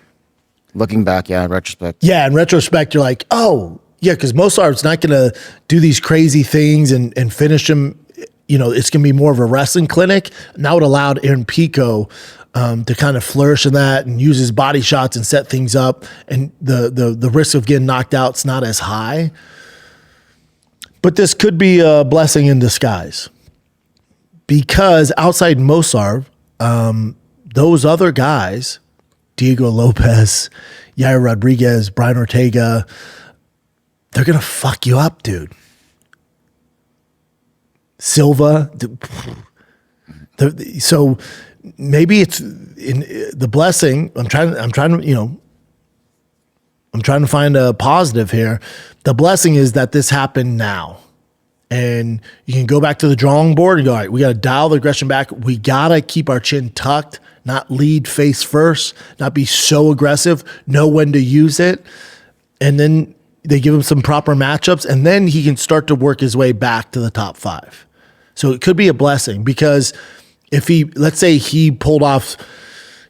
Looking back, in retrospect. Yeah, in retrospect, you're like, oh, yeah, because Mosar's not going to do these crazy things and finish him. It's going to be more of a wrestling clinic. And that would allow Aaron Pico to kind of flourish in that and use his body shots and set things up. And the risk of getting knocked out is not as high. But this could be a blessing in disguise, because outside Mosar, those other guys, Diego Lopez, Yair Rodriguez, Brian Ortega, they're going to fuck you up, dude. Silva. So maybe it's in the blessing. I'm trying to find a positive here. The blessing is that this happened now. And you can go back to the drawing board and go, all right, we got to dial the aggression back. We got to keep our chin tucked, not lead face first, not be so aggressive, know when to use it. And then they give him some proper matchups, and then he can start to work his way back to the top 5. So it could be a blessing, because if let's say he pulled off,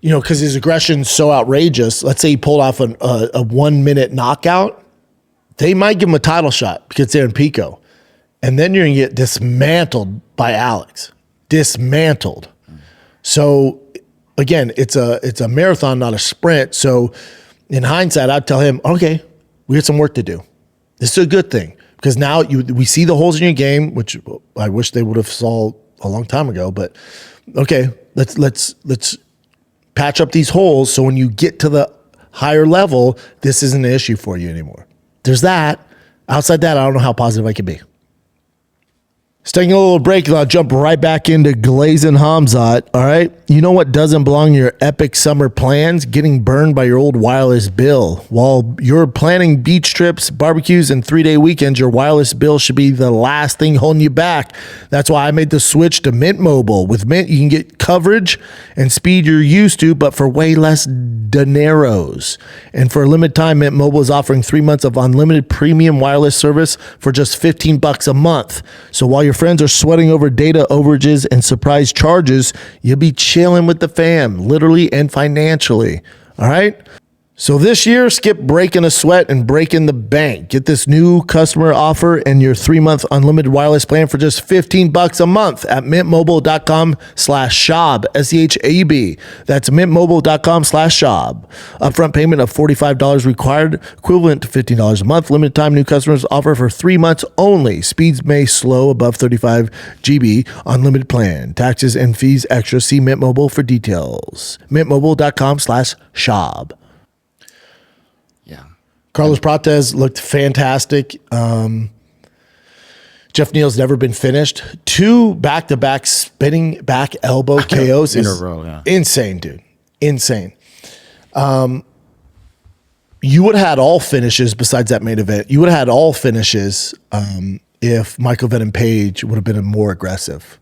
because his aggression's so outrageous, let's say he pulled off a 1 minute knockout, they might give him a title shot because it's Aaron Pico. And then you're going to get dismantled by Alex. Dismantled. So, again, it's a marathon, not a sprint. So in hindsight, I'd tell him, okay, we got some work to do. This is a good thing because now we see the holes in your game, which I wish they would have saw a long time ago. But okay, let's patch up these holes so when you get to the higher level, this isn't an issue for you anymore. There's that. Outside that, I don't know how positive I can be. Let's take a little break and I'll jump right back into glazing Khamzat. All right. You know what doesn't belong in your epic summer plans? Getting burned by your old wireless bill. While you're planning beach trips, barbecues, and 3-day weekends, your wireless bill should be the last thing holding you back. That's why I made the switch to Mint Mobile. With Mint, you can get coverage and speed you're used to, but for way less dineros. And for a limited time, Mint Mobile is offering 3 months of unlimited premium wireless service for just $15 a month. So while your friends are sweating over data overages and surprise charges, you'll be chilling with the fam, literally and financially. All right? So this year, skip breaking a sweat and breaking the bank. Get this new customer offer and your 3-month unlimited wireless plan for just $15 a month at mintmobile.com/Schaub, SCHAB. That's mintmobile.com/Schaub. Upfront payment of $45 required, equivalent to $15 a month. Limited time new customers offer for 3 months only. Speeds may slow above 35 GB. Unlimited plan. Taxes and fees extra. See Mint Mobile for details. mintmobile.com/Schaub. Carlos Prates looked fantastic. Jeff Neal's never been finished. 2 back-to-back spinning back elbow KOs in a row. Yeah, insane, dude. Insane. You would have had all finishes besides that main event. You would have had all finishes if Michael Venom Page would have been more aggressive.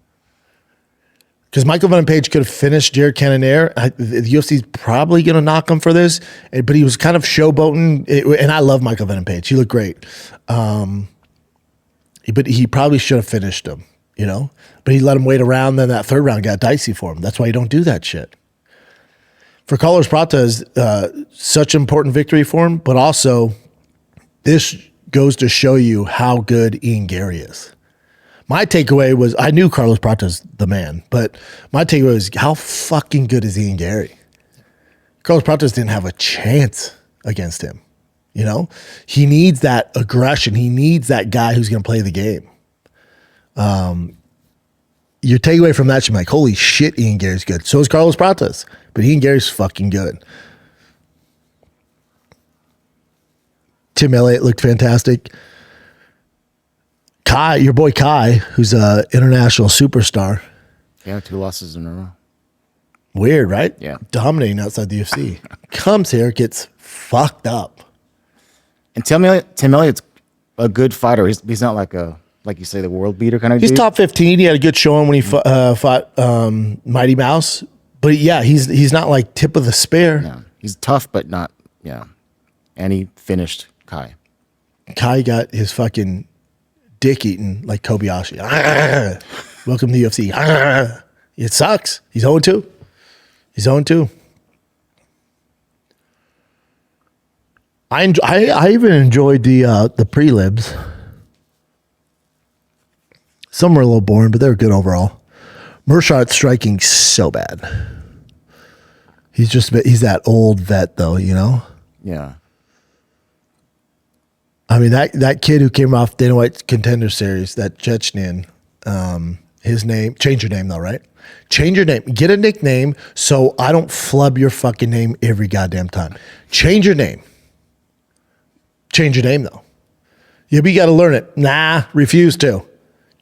Because Michael Venom Page could have finished Jared Cannonier. The UFC's probably going to knock him for this, but he was kind of showboating. And I love Michael Venom Page. He looked great. But he probably should have finished him, you know? But he let him wait around. Then that 3rd round got dicey for him. That's why you don't do that shit. For Carlos Prates, such an important victory for him. But also, this goes to show you how good Ian Gary is. My takeaway was, I knew Carlos Prates the man, but my takeaway was, how fucking good is Ian Gary? Carlos Prates didn't have a chance against him. You know, he needs that aggression. He needs that guy who's going to play the game. Your takeaway from that should be like, holy shit, Ian Gary's good. So is Carlos Prates, but Ian Gary's fucking good. Tim Elliott looked fantastic. Kai, your boy Kai, who's an international superstar. Yeah, 2 losses in a row. Weird, right? Yeah. Dominating outside the UFC. Comes here, gets fucked up. And Tim Elliott's a good fighter. He's not like you say, the world beater kind of He's dude. top 15. He had a good showing when he fought Mighty Mouse. But yeah, he's not like tip of the spear. Yeah. He's tough, but not, yeah. And he finished Kai. Kai got his fucking dick eaten like Kobayashi. Welcome to the UFC. It sucks. He's 0-2. He's 0-2. I even enjoyed the prelims. Some were a little boring, but they were good overall. Mershot's striking so bad. He's that old vet though, you know? Yeah. I mean, that kid who came off Dana White's Contender Series, that Chechenian, his name, change your name though, right? Change your name. Get a nickname so I don't flub your fucking name every goddamn time. Change your name. Change your name though. Yeah, but you got to learn it. Nah, refuse to.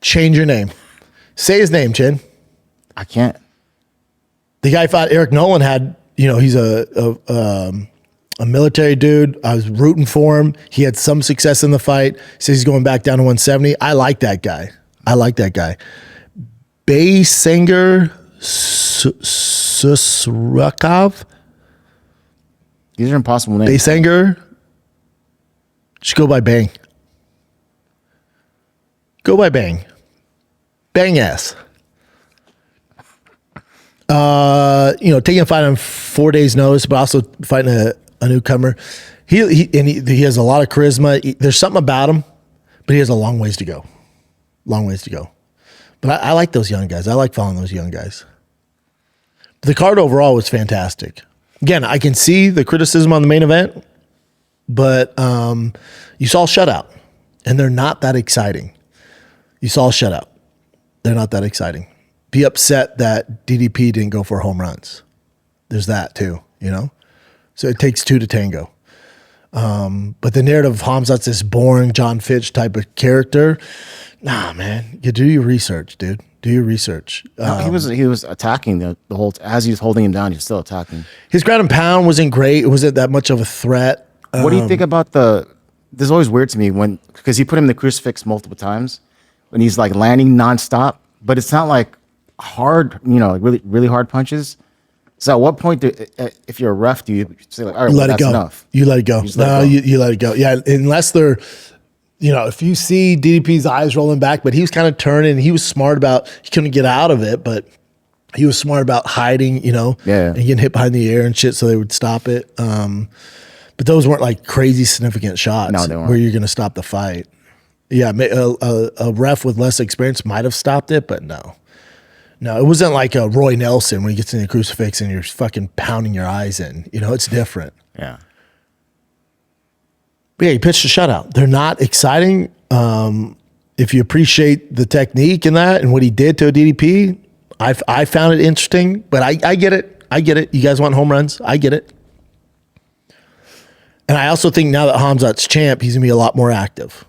Change your name. Say his name, Chin. I can't. The guy fought Eric Nolan had, you know, he's a military dude. I was rooting for him. He had some success in the fight. He says he's going back down to 170. I like that guy. Baysanger Susrakov. These are impossible names. Baysanger. Just go by Bang. Go by Bang. Bang ass. Taking a fight on 4 days' notice, but also fighting a newcomer. He has a lot of charisma. There's something about him, but he has a long ways to go. Long ways to go. But I like those young guys. I like following those young guys. The card overall was fantastic. Again, I can see the criticism on the main event, but you saw a shutout, and they're not that exciting. You saw a shutout. They're not that exciting. Be upset that DDP didn't go for home runs. There's that too, you know? So it takes two to tango. But the narrative of Khamzat's this boring John Fitch type of character. Nah, man. You do your research, dude. Do your research. No, he was attacking the whole as he was holding him down. He was still attacking. His ground and pound wasn't great. It wasn't that much of a threat. What do you think about this is always weird to me because he put him in the crucifix multiple times when he's like landing nonstop, but it's not like hard, like really, really hard punches. So at what point, if you're a ref, do you say like, all right, let well, it go. Enough? You let it go. You let it go. Yeah, unless they're, if you see DDP's eyes rolling back, but he was kind of turning. He was smart about, he couldn't get out of it, but he was smart about hiding, and getting hit behind the ear and shit so they would stop it. But those weren't like crazy significant shots no, they weren't. where you're going to stop the fight. Yeah, a ref with less experience might have stopped it, but no. No, it wasn't like a Roy Nelson when he gets in the crucifix and you're fucking pounding your eyes in. It's different. Yeah. But yeah, he pitched a shutout. They're not exciting. If you appreciate the technique and that and what he did to a DDP, I found it interesting. But I get it. I get it. You guys want home runs? I get it. And I also think now that Khamzat's champ, he's going to be a lot more active.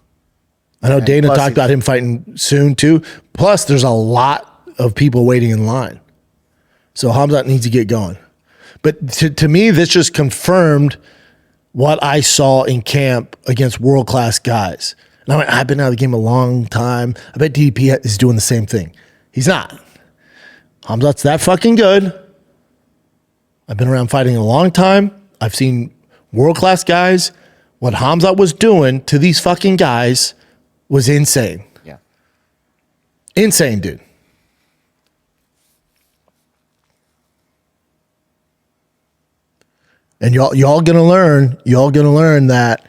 I know Dana talked about him fighting soon too. Plus, there's a lot of people waiting in line. So Khamzat needs to get going. But to me, this just confirmed what I saw in camp against world-class guys. And I've been out of the game a long time. I bet DDP is doing the same thing. He's not. Khamzat's that fucking good. I've been around fighting a long time. I've seen world-class guys. What Khamzat was doing to these fucking guys was insane. Yeah. Insane, dude. And y'all gonna learn that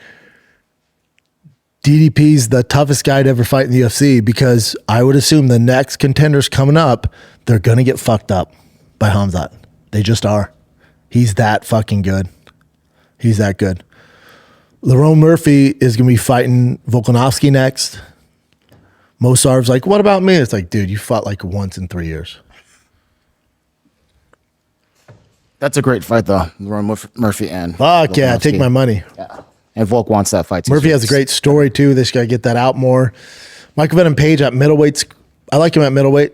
DDP's the toughest guy to ever fight in the UFC, because I would assume the next contenders coming up, they're gonna get fucked up by Khamzat. They just are. He's that fucking good. He's that good. Lerone Murphy is gonna be fighting Volkanovski next. Mosarv's like, what about me? It's like, dude, you fought like once in 3 years. That's a great fight, though. Murphy and Fuck yeah, take my money. Yeah. And Volk wants that fight, too. Murphy has a great story, too. They just got to get that out more. Michael Venom Page at middleweights. I like him at middleweight.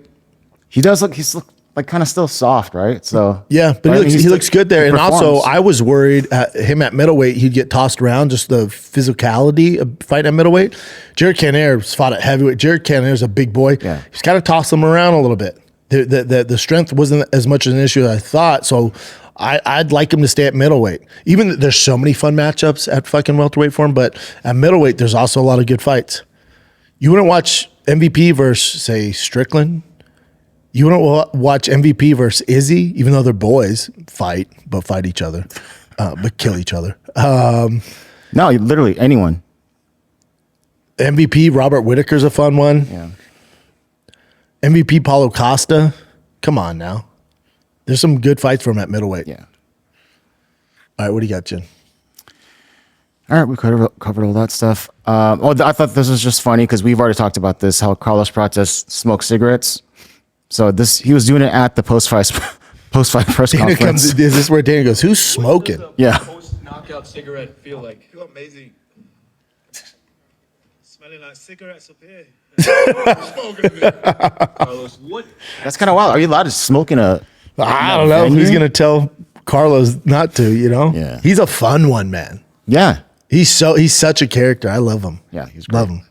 He does look, he's like kind of still soft, right? So yeah, but right? he looks good there. And performs. also, I was worried at him at middleweight, he'd get tossed around, just the physicality of fighting at middleweight. Jared Cannon's fought at heavyweight. Jared Cannon's a big boy. Yeah. He's kind of tossed him around a little bit. The strength wasn't as much an issue as I thought, so I'd like him to stay at middleweight. Even there's so many fun matchups at fucking welterweight for him, but at middleweight, there's also a lot of good fights. You wouldn't watch MVP versus, say, Strickland. You wouldn't watch MVP versus Izzy, even though they're boys, fight each other, but kill each other. No, literally anyone. MVP Robert Whittaker's a fun one. Yeah. MVP Paulo Costa. Come on now. There's some good fights for him at middleweight. Yeah. All right, what do you got, Jen? All right, we covered all that stuff. I thought this was just funny because we've already talked about this, how Carlos Prates smokes cigarettes. So he was doing it at the post-fight press conference. Is this where Dana goes, who's smoking? Yeah. Post-knockout cigarette feel like? Feel amazing. Smelling like cigarettes up here. Carlos, what? That's kind of wild. Are you allowed to smoke in a... I don't know. Who's going to tell Carlos not to, Yeah. He's a fun one, man. Yeah. He's such a character. I love him. Yeah, he's great. Love him.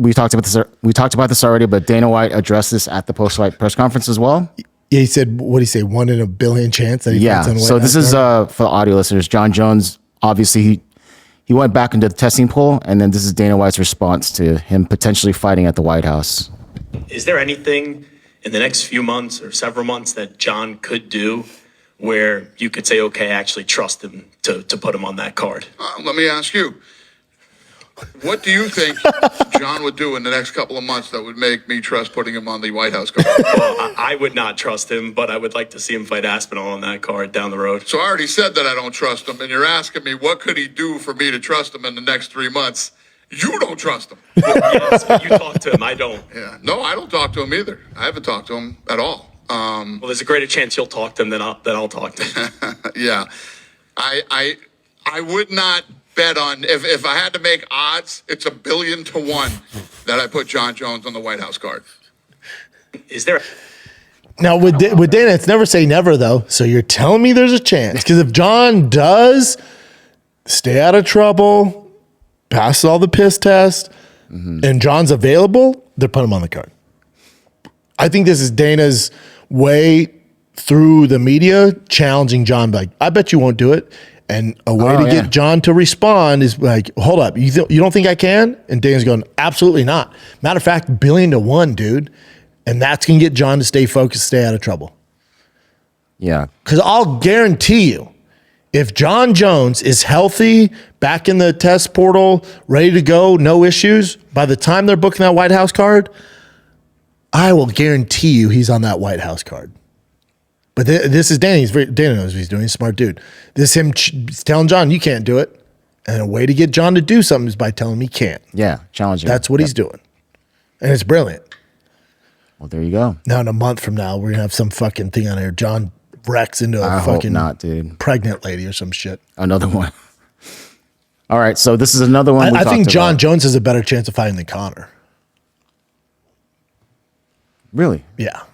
We talked about this already, but Dana White addressed this at the post-fight press conference as well. Yeah, he said, what did he say? 1 in a billion chance that he fights on So this is for the audio listeners. Jon Jones, obviously, he went back into the testing pool, and then this is Dana White's response to him potentially fighting at the White House. Is there anything in the next few months or several months that Jon could do where you could say, okay, I actually trust him to put him on that card? Let me ask you. What do you think John would do in the next couple of months that would make me trust putting him on the White House card? Well, I would not trust him, but I would like to see him fight Aspinall on that card down the road. So I already said that I don't trust him, and you're asking me what could he do for me to trust him in the next 3 months. You don't trust him. Yes, but you talk to him. I don't. Yeah. No, I don't talk to him either. I haven't talked to him at all. Well, there's a greater chance you'll talk to him than I'll talk to him. Yeah. I would not bet on, if I had to make odds, it's 1 billion to 1 that I put Jon Jones on the White House card. Is there? Now, with Dana, it's never say never, though. So you're telling me there's a chance. Because if John does stay out of trouble, passes all the piss test, and John's available, they're putting him on the card. I think this is Dana's way through the media challenging John. Like, I bet you won't do it. And a way to get John to respond is like, hold up, you don't think I can? And Dana's going, absolutely not. Matter of fact, 1 billion to 1, dude. And that's going to get John to stay focused, stay out of trouble. Yeah. Because I'll guarantee you, if Jon Jones is healthy, back in the test portal, ready to go, no issues, by the time they're booking that White House card, I will guarantee you he's on that White House card. But this is Dana. Dana knows what he's doing. He's a smart dude. This is him telling John, you can't do it. And a way to get John to do something is by telling him he can't. Yeah, challenging. That's what he's doing. And it's brilliant. Well, there you go. Now, in a month from now, we're going to have some fucking thing on here. John wrecks into a hope fucking not, dude. pregnant lady or some shit. Another one. All right, so this is another one. I think Jon Jones has a better chance of fighting than Conor. Really? Yeah.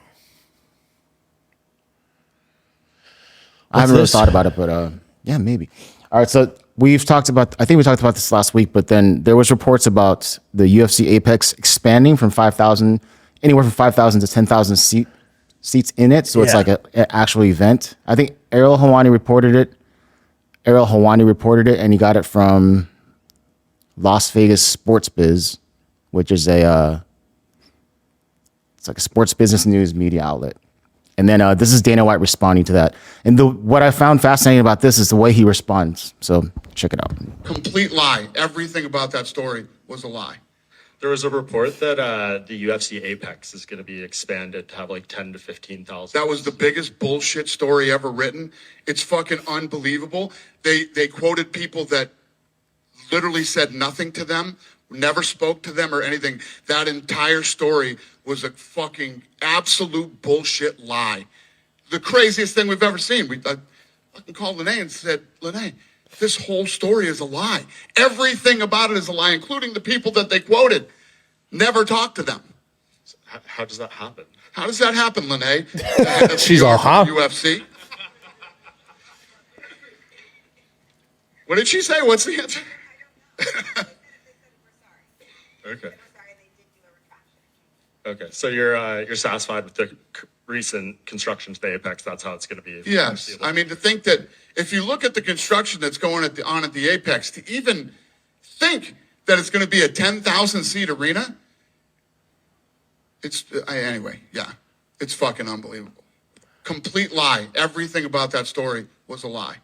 I haven't really this? thought about it, but yeah, maybe. All right, so I think we talked about this last week, but then there was reports about the UFC Apex expanding from 5,000, anywhere from 5,000 to 10,000 seats in it. So it's like an actual event. I think Ariel Helwani reported it, and he got it from Las Vegas Sports Biz, which is it's like a sports business news media outlet. And then this is Dana White responding to that. And what I found fascinating about this is the way he responds. So check it out. Complete lie. Everything about that story was a lie. There was a report that the UFC Apex is going to be expanded to have like 10 to 15,000. That was the biggest bullshit story ever written. It's fucking unbelievable. They quoted people that literally said nothing to them, never spoke to them or anything. That entire story was a fucking absolute bullshit lie. The craziest thing we've ever seen. I fucking called Lene and said, Lene, this whole story is a lie. Everything about it is a lie, including the people that they quoted. Never talked to them. How does that happen? How does that happen, Lene? She's all, huh? UFC. What did she say? What's the answer? Okay. Okay, so you're satisfied with the recent construction to the Apex? That's how it's going to be. Yes, I mean, to think that if you look at the construction that's going on at the Apex, to even think that it's going to be a 10,000 seat arena, anyway, yeah, it's fucking unbelievable. Complete lie. Everything about that story was a lie.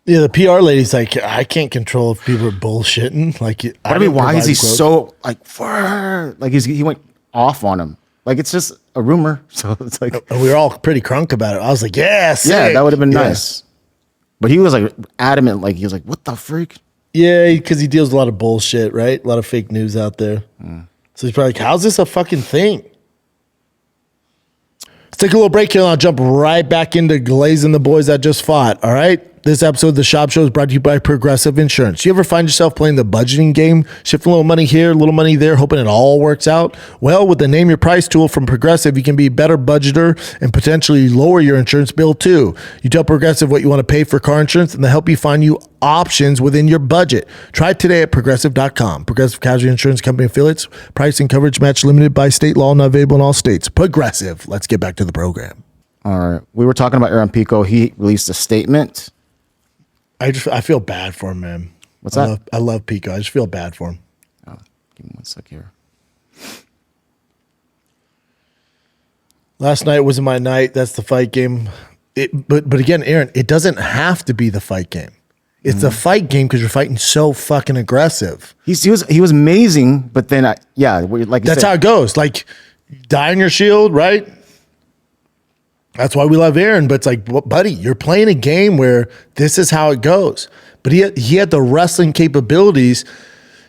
Yeah, the PR lady's like, I can't control if people are bullshitting. Like, I mean, why is he so like he went off on him? Like, it's just a rumor. So it's like we were all pretty crunk about it. I was like, yeah, that would have been nice. But he was like adamant. Like, he was like, what the freak? Yeah, because he deals with a lot of bullshit, right? A lot of fake news out there. So he's probably like, how's this a fucking thing? Let's take a little break here and I'll jump right back into glazing the boys that just fought. All right. This episode of the Schaub Show is brought to you by Progressive Insurance. You ever find yourself playing the budgeting game, shifting a little money here, a little money there, hoping it all works out? Well, with the Name Your Price tool from Progressive, you can be a better budgeter and potentially lower your insurance bill too. You tell Progressive what you want to pay for car insurance and they'll help you find you options within your budget. Try it today at Progressive.com. Progressive Casualty Insurance Company affiliates. Price and coverage match limited by state law, not available in all states. Progressive. Let's get back to the program. All right. We were talking about Aaron Pico. He released a statement. I feel bad for him, man. What's that? I love Pico. I just feel bad for him. Oh, give me one sec here. Last night wasn't my night. That's the fight game. But again, Aaron, it doesn't have to be the fight game. It's a fight game because you're fighting so fucking aggressive. He was amazing, but then like you That's said, how it goes. Like, die on your shield, right? That's why we love Aaron. But it's like, buddy, you're playing a game where this is how it goes. But he had the wrestling capabilities.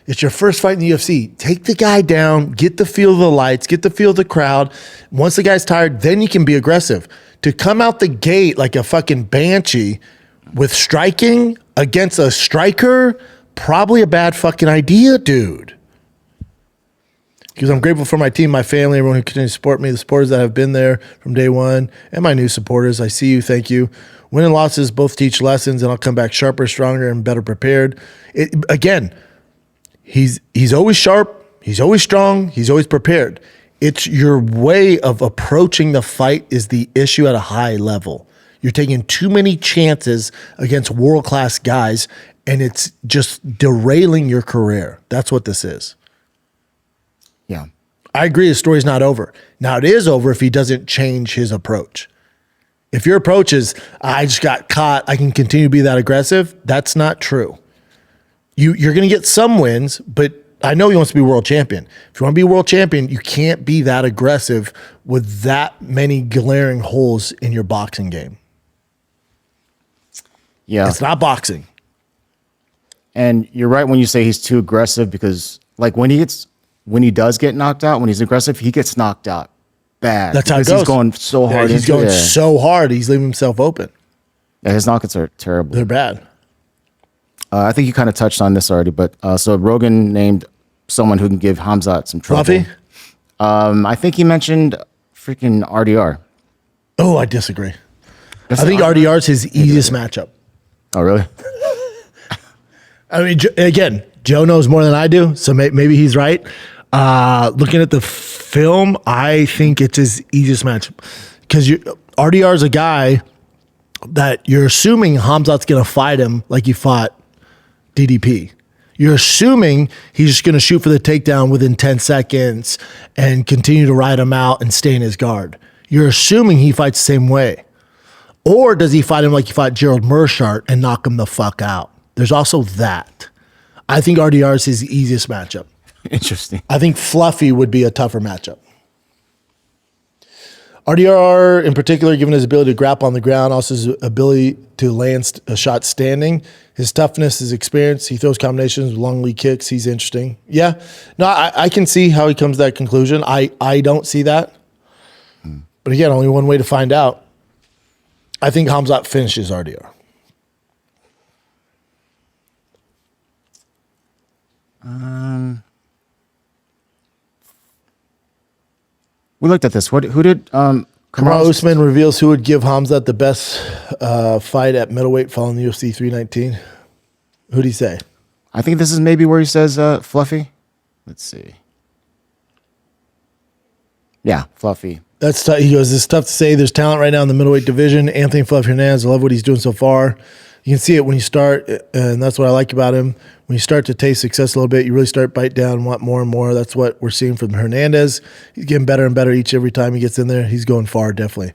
It's your first fight in the UFC. Take the guy down, get the feel of the lights, get the feel of the crowd. Once the guy's tired, then you can be aggressive. To come out the gate like a fucking banshee with striking against a striker, probably a bad fucking idea, dude. Because I'm grateful for my team, my family, everyone who continues to support me, the supporters that have been there from day one, and my new supporters. I see you. Thank you. Win and losses both teach lessons, and I'll come back sharper, stronger, and better prepared. Again, he's always sharp. He's always strong. He's always prepared. It's your way of approaching the fight is the issue at a high level. You're taking too many chances against world-class guys, and it's just derailing your career. That's what this is. yeah. I agree his story's not over. Now, it is over if he doesn't change his approach. If your approach is, I just got caught, I can continue to be that aggressive, that's not true. You're going to get some wins, but I know he wants to be world champion. If you want to be world champion, you can't be that aggressive with that many glaring holes in your boxing game. Yeah. It's not boxing. And you're right when you say he's too aggressive because like when he does get knocked out, when he's aggressive, he gets knocked out bad. That's how it because goes. He's going so hard. He's going so hard, he's leaving himself open. Yeah, his knockouts are terrible. They're bad. I think you kind of touched on this already, but so Rogan named someone who can give Khamzat some trouble. Fluffy? I think he mentioned freaking RDR. Oh, I disagree. I think RDR is his easiest matchup. Oh, really? I mean, again, Joe knows more than I do, so maybe he's right. Looking at the film, I think it's his easiest matchup because RDR is a guy that you're assuming Khamzat's going to fight him like he fought DDP. You're assuming he's just going to shoot for the takedown within 10 seconds and continue to ride him out and stay in his guard. You're assuming he fights the same way. Or does he fight him like he fought Gerald Meerschaert and knock him the fuck out? There's also that. I think RDR is his easiest matchup. Interesting. I think Fluffy would be a tougher matchup. RDR, in particular, given his ability to grapple on the ground, also his ability to land a shot standing, his toughness, his experience, he throws combinations with long lead kicks. He's interesting. Yeah. No, I can see how he comes to that conclusion. I don't see that. But again, only one way to find out. I think Khamzat finishes RDR. We looked at this. Who did Kamaru Usman reveals who would give Khamzat the best fight at middleweight following the UFC 319. Who'd he say? I think this is maybe where he says Fluffy. Let's see. Yeah, Fluffy. That's tough. He goes, it's tough to say. There's talent right now in the middleweight division. Anthony Fluffy Hernandez, I love what he's doing so far. You can see it when you start, and that's what I like about him. When you start to taste success a little bit, you really start bite down and want more and more. That's what we're seeing from Hernandez. He's getting better and better every time he gets in there. He's going far, definitely.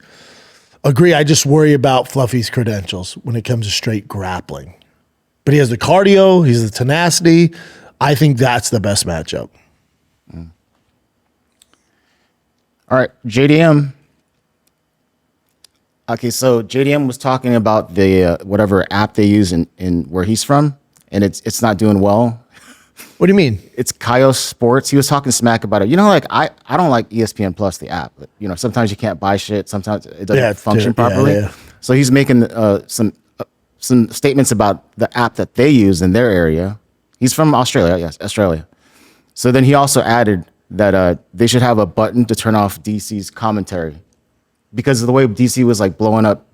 Agree. I just worry about Fluffy's credentials when it comes to straight grappling. But he has the cardio. He has the tenacity. I think that's the best matchup. All right, JDM. Okay, so JDM was talking about the whatever app they use in where he's from, and it's not doing well. What do you mean? It's Kaios Sports. He was talking smack about it. You know, like I don't like ESPN Plus, the app. You know, sometimes you can't buy shit. Sometimes it doesn't function properly. Yeah. So he's making some statements about the app that they use in their area. He's from Australia, yes, Australia. So then he also added that they should have a button to turn off DC's commentary because of the way DC was like blowing up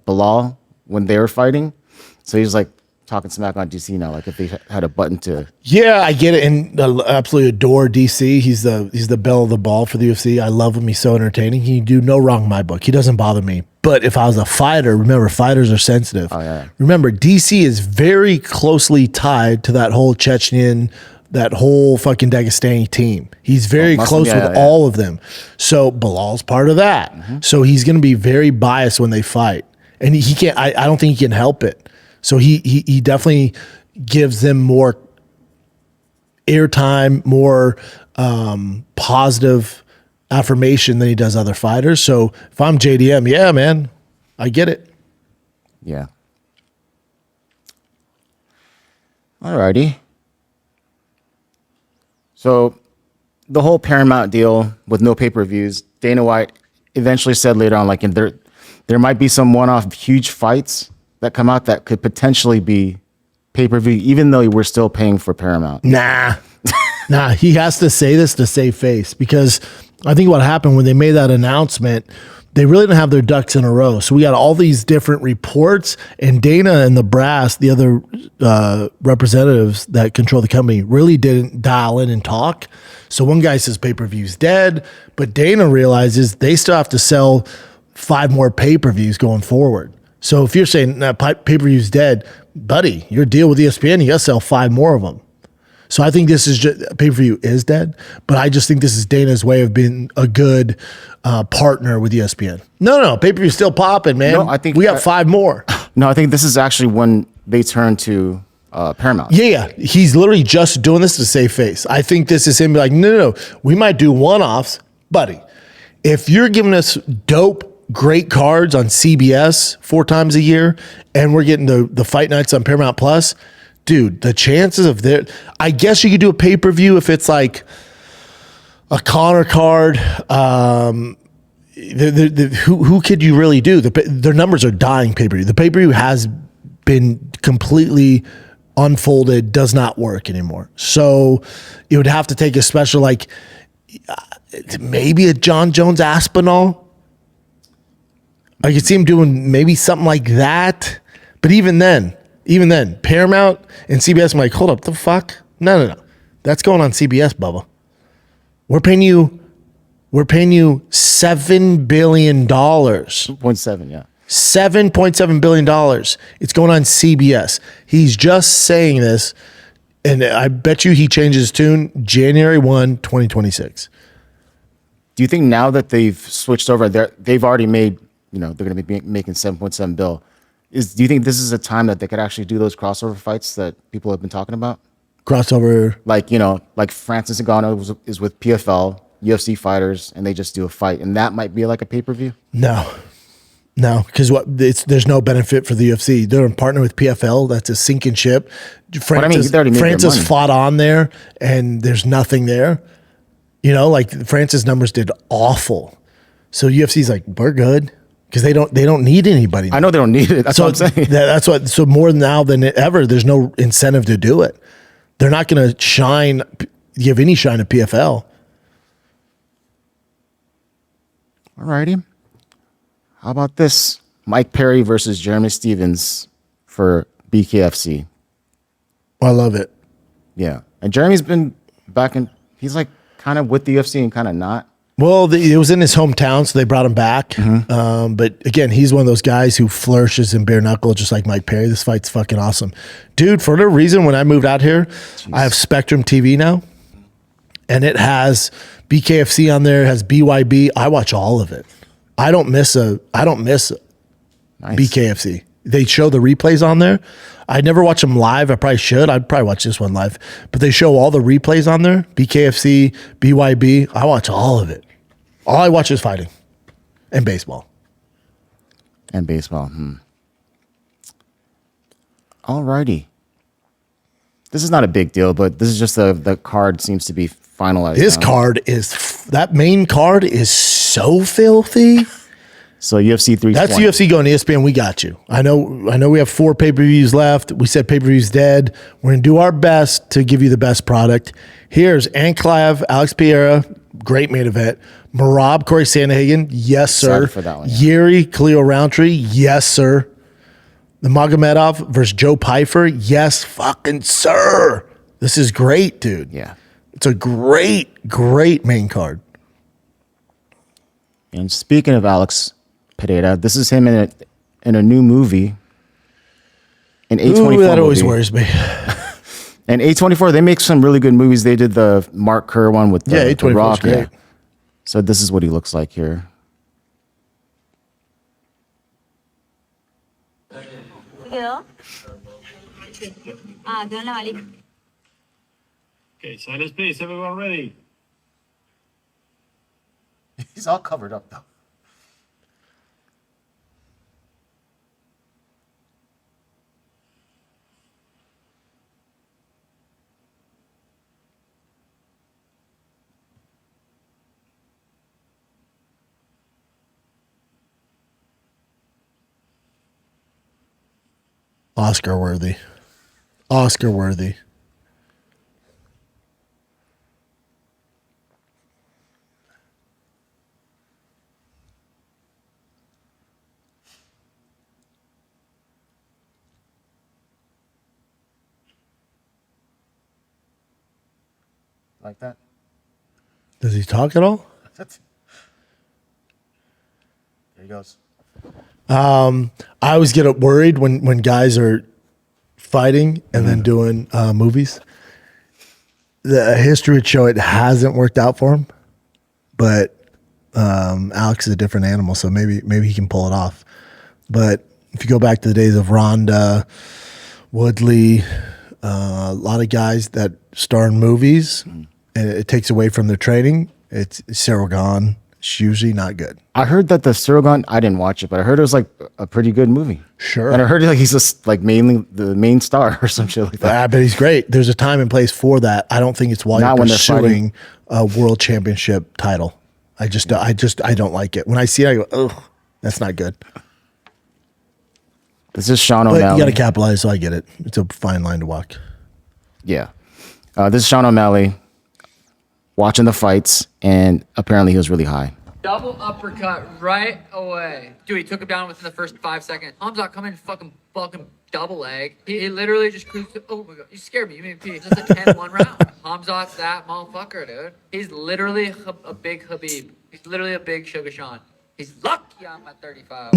Bilal when they were fighting. So he's like talking smack on DC now, like if they had a button to. Yeah, I get it, and absolutely adore DC. He's the belle of the ball for the UFC. I love him. He's so entertaining. He do no wrong in my book. He doesn't bother me. But if I was a fighter, remember, fighters are sensitive. Oh, yeah. Remember, DC is very closely tied to that whole Chechen, that whole fucking Dagestani team. He's very close with all of them. So Bilal's part of that. So he's going to be very biased when they fight. And he can't, I don't think he can help it. So he definitely gives them more airtime, more positive affirmation than he does other fighters. So if I'm JDM, yeah, man, I get it. Yeah. Alrighty. So the whole Paramount deal with no pay-per-views, Dana White eventually said later on, like, there might be some one-off huge fights that come out that could potentially be pay-per-view, even though we're still paying for Paramount. Nah, he has to say this to save face, because I think what happened when they made that announcement, they really didn't have their ducks in a row. So we got all these different reports, and Dana and the brass, the other representatives that control the company, really didn't dial in and talk. So one guy says pay-per-view's dead, but Dana realizes they still have to sell 5 more pay-per-views going forward. So if you're saying that pay-per-view's dead, buddy, your deal with ESPN, you got to sell 5 more of them. So I think this is just, pay-per-view is dead, but I just think this is Dana's way of being a good partner with ESPN. No, pay-per-view's still popping, man. No, I think we got 5 more. No, I think this is actually when they turn to Paramount. Yeah. He's literally just doing this to save face. I think this is him like, no. We might do one-offs, buddy. If you're giving us dope, great cards on CBS 4 times a year, and we're getting the fight nights on Paramount Plus, dude, the chances of I guess you could do a pay-per-view if it's like a Connor card. Who could you really do? Their numbers are dying pay-per-view. The pay-per-view has been completely unfolded, does not work anymore. So it would have to take a special, like maybe a Jon Jones Aspinall. I could see him doing maybe something like that. But even then, Paramount and CBS, I'm like, hold up, the fuck? No. That's going on CBS, Bubba. We're paying you $7 billion. 2.7, yeah. $7.7 billion. It's going on CBS. He's just saying this, and I bet you he changes his tune January 1, 2026. Do you think now that they've switched over, they've already made, they're going to be making 7.7 bill? Do you think this is a time that they could actually do those crossover fights that people have been talking about? Crossover? Like Francis Ngannou is with PFL, UFC fighters, and they just do a fight. And that might be like a pay-per-view? No, because there's no benefit for the UFC. They're a partner with PFL. That's a sinking ship. Francis fought on there, and there's nothing there. Like Francis' numbers did awful. So UFC's like, we're good. Because they don't need anybody. I know they don't need it. That's what I'm saying. So more now than ever, there's no incentive to do it. They're not going to give any shine to PFL. All righty. How about this? Mike Perry versus Jeremy Stevens for BKFC. I love it. Yeah. And Jeremy's been back in, he's like kind of with the UFC and kind of not. Well, it was in his hometown, so they brought him back. Mm-hmm. But again, he's one of those guys who flourishes in bare knuckle, just like Mike Perry. This fight's fucking awesome. Dude, for whatever reason, when I moved out here, I have Spectrum TV now, and it has BKFC on there, it has BYB. I watch all of it. I don't miss Nice. BKFC. They show the replays on there. I never watch them live. I probably should. I'd probably watch this one live. But they show all the replays on there. BKFC, BYB. I watch all of it. All I watch is fighting and baseball. All righty. This is not a big deal, but this is just the card seems to be finalized. That main card is so filthy. So UFC 320. That's UFC going to ESPN. We got you. I know we have 4 pay-per-views left. We said pay-per-view's dead. We're going to do our best to give you the best product. Here's Anklaev, Alex Pereira, great main event. Marab, Corey Sandhagen, yes, sir. Excited for that one, yeah. Yuri, Khalil Roundtree, yes, sir. The Magomedov versus Joe Pyfer, yes, fucking sir. This is great, dude. Yeah. It's a great, great main card. And speaking of Alex Pereira, this is him in a new movie. An A24 Ooh, that always movie. worries me. And A24, they make some really good movies. They did the Mark Kerr one with the A24 's Rock. great. Yeah. So this is what he looks like here. 그게요? Don't know. Okay, silence please, everyone ready? He's all covered up though. Oscar worthy. Oscar worthy. Like that. Does he talk at all? There he goes. I always get worried when guys are fighting and then doing movies. The history would show it hasn't worked out for him, but Alex is a different animal, so maybe he can pull it off. But if you go back to the days of Ronda, Woodley, a lot of guys that star in movies, and it takes away from their training. It's Cyril Gahn. It's usually not good. I heard that the Cyril Gahn, I didn't watch it, but I heard it was like a pretty good movie. Sure. And I heard like he's just like mainly the main star or some shit like that. But he's great. There's a time and place for that. I don't think it's while Not you're when they're pursuing a world championship title. I don't like it. When I see it, I go, oh, that's not good. This is Sean But O'Malley. you got to capitalize, so I get it. It's a fine line to walk. Yeah. This is Sean O'Malley watching the fights, and apparently he was really high. Double uppercut right away. Dude, he took him down within the first 5 seconds. Khamzat come in fucking double leg. He literally just cruised. Oh my god, you scared me. You made me pee. This is a 10-1 round. Khamzat's that motherfucker, dude. He's literally a big Habib. He's literally a big Sugar Sean. He's lucky I'm at 35.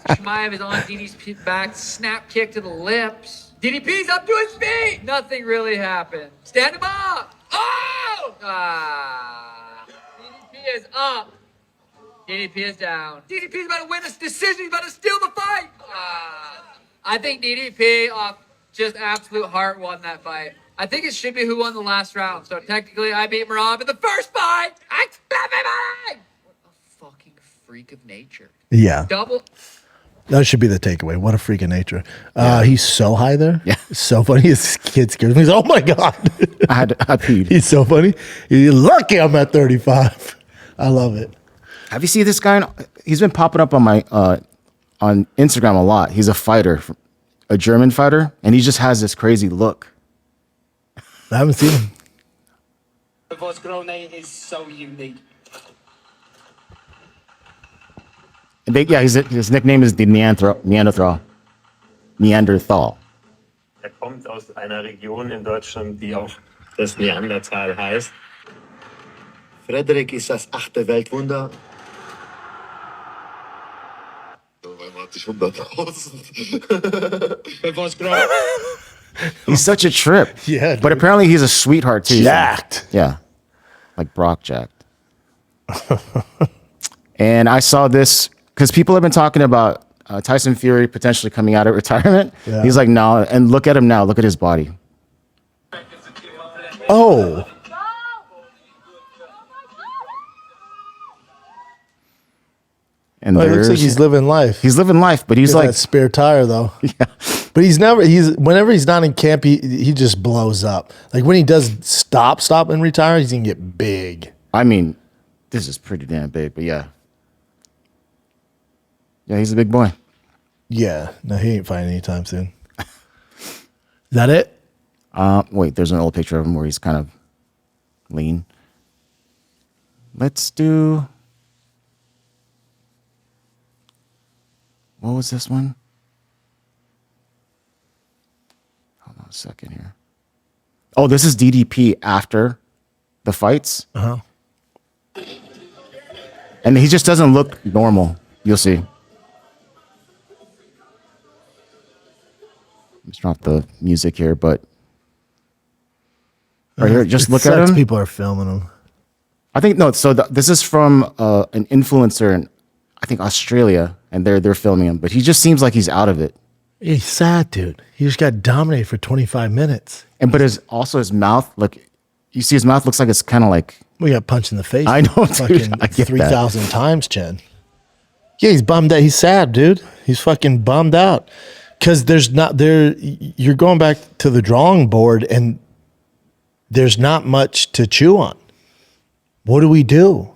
Chimaev is on DDP's back. Snap kick to the lips. DDP's up to his feet. Nothing really happened. Stand him up. Oh! DDP is up. DDP is down. DDP's about to win this decision. He's about to steal the fight. I think DDP just absolute heart won that fight. I think it should be who won the last round. So technically, I beat Marab in the first fight. What a fucking freak of nature. Yeah. Double. That should be the takeaway. What a freak of nature. He's so high there. Yeah. It's so funny. His kid scares me. He's, oh my God. I peed. He's so funny. He's lucky I'm at 35. I love it. Have you seen this guy? He's been popping up on my on Instagram a lot. He's a fighter, a German fighter, and he just has this crazy look. I haven't seen him. Vosgrone is so unique. His nickname is the Neanderthal. Er kommt aus einer Region in Deutschland, die auch das Neandertal heißt. Frederik ist das 8. Weltwunder. He's such a trip. Yeah, but apparently he's a sweetheart too. Jacked. Yeah, like Brock jacked. And I saw this because people have been talking about Tyson Fury potentially coming out of retirement. Yeah. He's like, no, and look at him now. Look at his body. Oh. And It looks like he's living life. He's living life, but he's Get like that spare tire though. Yeah. But whenever he's not in camp, he just blows up. Like when he does stop and retire, he's gonna get big. I mean, this is pretty damn big, but yeah. Yeah, he's a big boy. Yeah. No, he ain't fighting anytime soon. Is that it? Wait, there's an old picture of him where he's kind of lean. Let's do. What was this one? Hold on a second here. Oh, this is DDP after the fights. Uh-huh. And he just doesn't look normal. You'll see. Let's drop the music here, but right here, just look at him. People are filming him. I think no. So this is from an influencer in, I think, Australia, and they're filming him. But he just seems like he's out of it. He's sad, dude. He just got dominated for 25 minutes. But his mouth, you see his mouth looks like it's kind of like. We got punched in the face. I know, dude. Fucking I get 3,000 times, Chen. Yeah, he's bummed out. He's sad, dude. He's fucking bummed out. Because you're going back to the drawing board and there's not much to chew on. What do we do?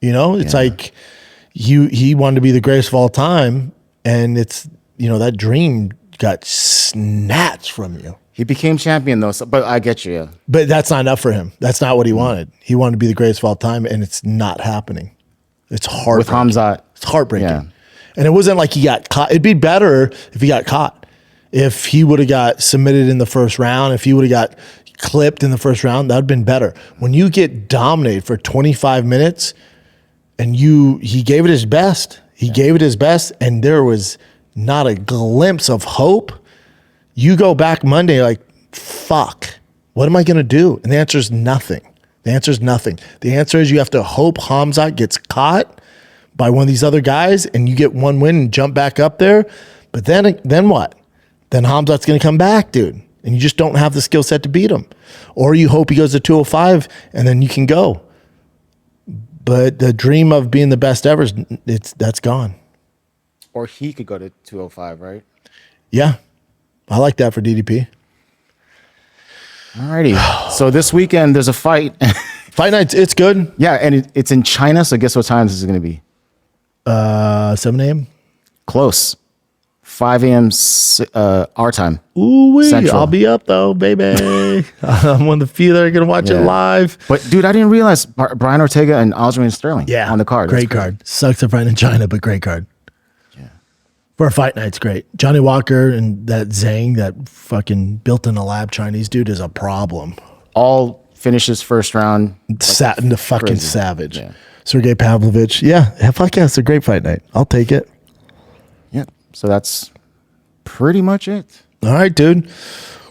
You know, it's like he wanted to be the greatest of all time, and it's, that dream got snatched from you. He became champion though, but I get you. Yeah. But that's not enough for him. That's not what he wanted. He wanted to be the greatest of all time, and it's not happening. It's heartbreaking. With Khamzat. It's heartbreaking. Yeah. And it wasn't like he got caught. It'd be better if he got caught. If he would have got submitted in the first round, if he would have got clipped in the first round, that would have been better. When you get dominated for 25 minutes and he gave it his best. He gave it his best, and there was not a glimpse of hope. You go back Monday like, fuck, what am I going to do? And the answer is nothing. The answer is nothing. The answer is you have to hope Khamzat gets caught by one of these other guys and you get one win and jump back up there. But then what? Then Khamzat's going to come back, dude. And you just don't have the skill set to beat him. Or you hope he goes to 205 and then you can go. But the dream of being the best ever, that's gone. Or he could go to 205, right? Yeah. I like that for DDP. Alrighty. So this weekend there's a fight. Fight night, it's good. Yeah, and it's in China. So guess what time this is going to be? 7 a.m. Close. 5 a.m. Our time. Ooh, Central. I'll be up though, baby. I'm one of the few that are going to watch it live. But dude, I didn't realize Brian Ortega and Aljamain Sterling on the card. Great card. Sucks to fight in China, but great card. For a fight night, it's great. Johnny Walker and that Zhang, that fucking built in a lab Chinese dude, is a problem. All finishes first round. The fucking crazy. savage. Yeah. Sergey Pavlovich. Yeah, fuck yeah, it's a great fight night. I'll take it. Yep. So that's pretty much it. All right, dude.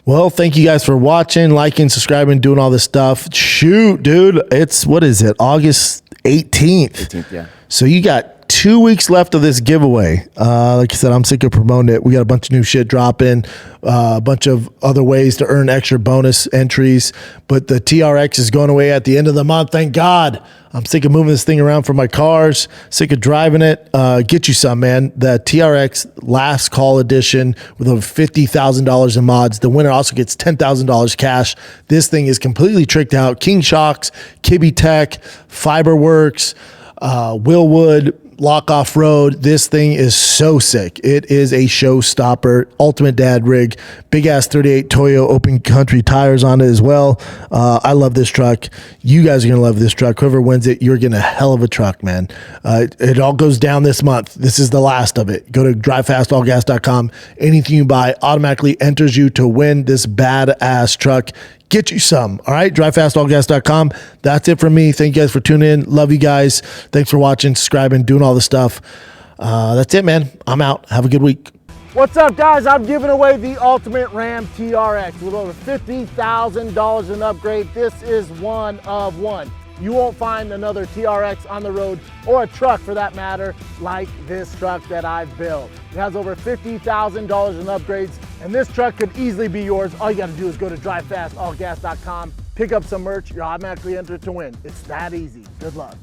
Well, thank you guys for watching, liking, subscribing, doing all this stuff. Shoot, dude. What is it? August 18th. 18th, yeah. So you got 2 weeks left of this giveaway. Like I said, I'm sick of promoting it. We got a bunch of new shit dropping, a bunch of other ways to earn extra bonus entries. But the TRX is going away at the end of the month. Thank God. I'm sick of moving this thing around for my cars, sick of driving it. Get you some, man. The TRX Last Call Edition with over $50,000 in mods. The winner also gets $10,000 cash. This thing is completely tricked out. King Shocks, Kibby Tech, Fiberworks, Willwood, Lock Off Road. This thing is so sick. It is a showstopper. Ultimate dad rig. Big ass 38 Toyo open country tires on it as well. I love this truck. You guys are gonna love this truck. Whoever wins it, you're getting a hell of a truck, man. It all goes down this month. This is the last of it. Go to drivefastallgas.com. Anything you buy automatically enters you to win this badass truck. Get you some. All right. DriveFastAllGas.com. That's it from me. Thank you guys for tuning in. Love you guys. Thanks for watching, subscribing, doing all the stuff. That's it, man. I'm out. Have a good week. What's up, guys? I'm giving away the Ultimate Ram TRX with over $50,000 in upgrade. This is one of one. You won't find another TRX on the road, or a truck for that matter, like this truck that I've built. It has over $50,000 in upgrades, and this truck could easily be yours. All you gotta do is go to drivefastallgas.com, pick up some merch, you're automatically entered to win. It's that easy. Good luck.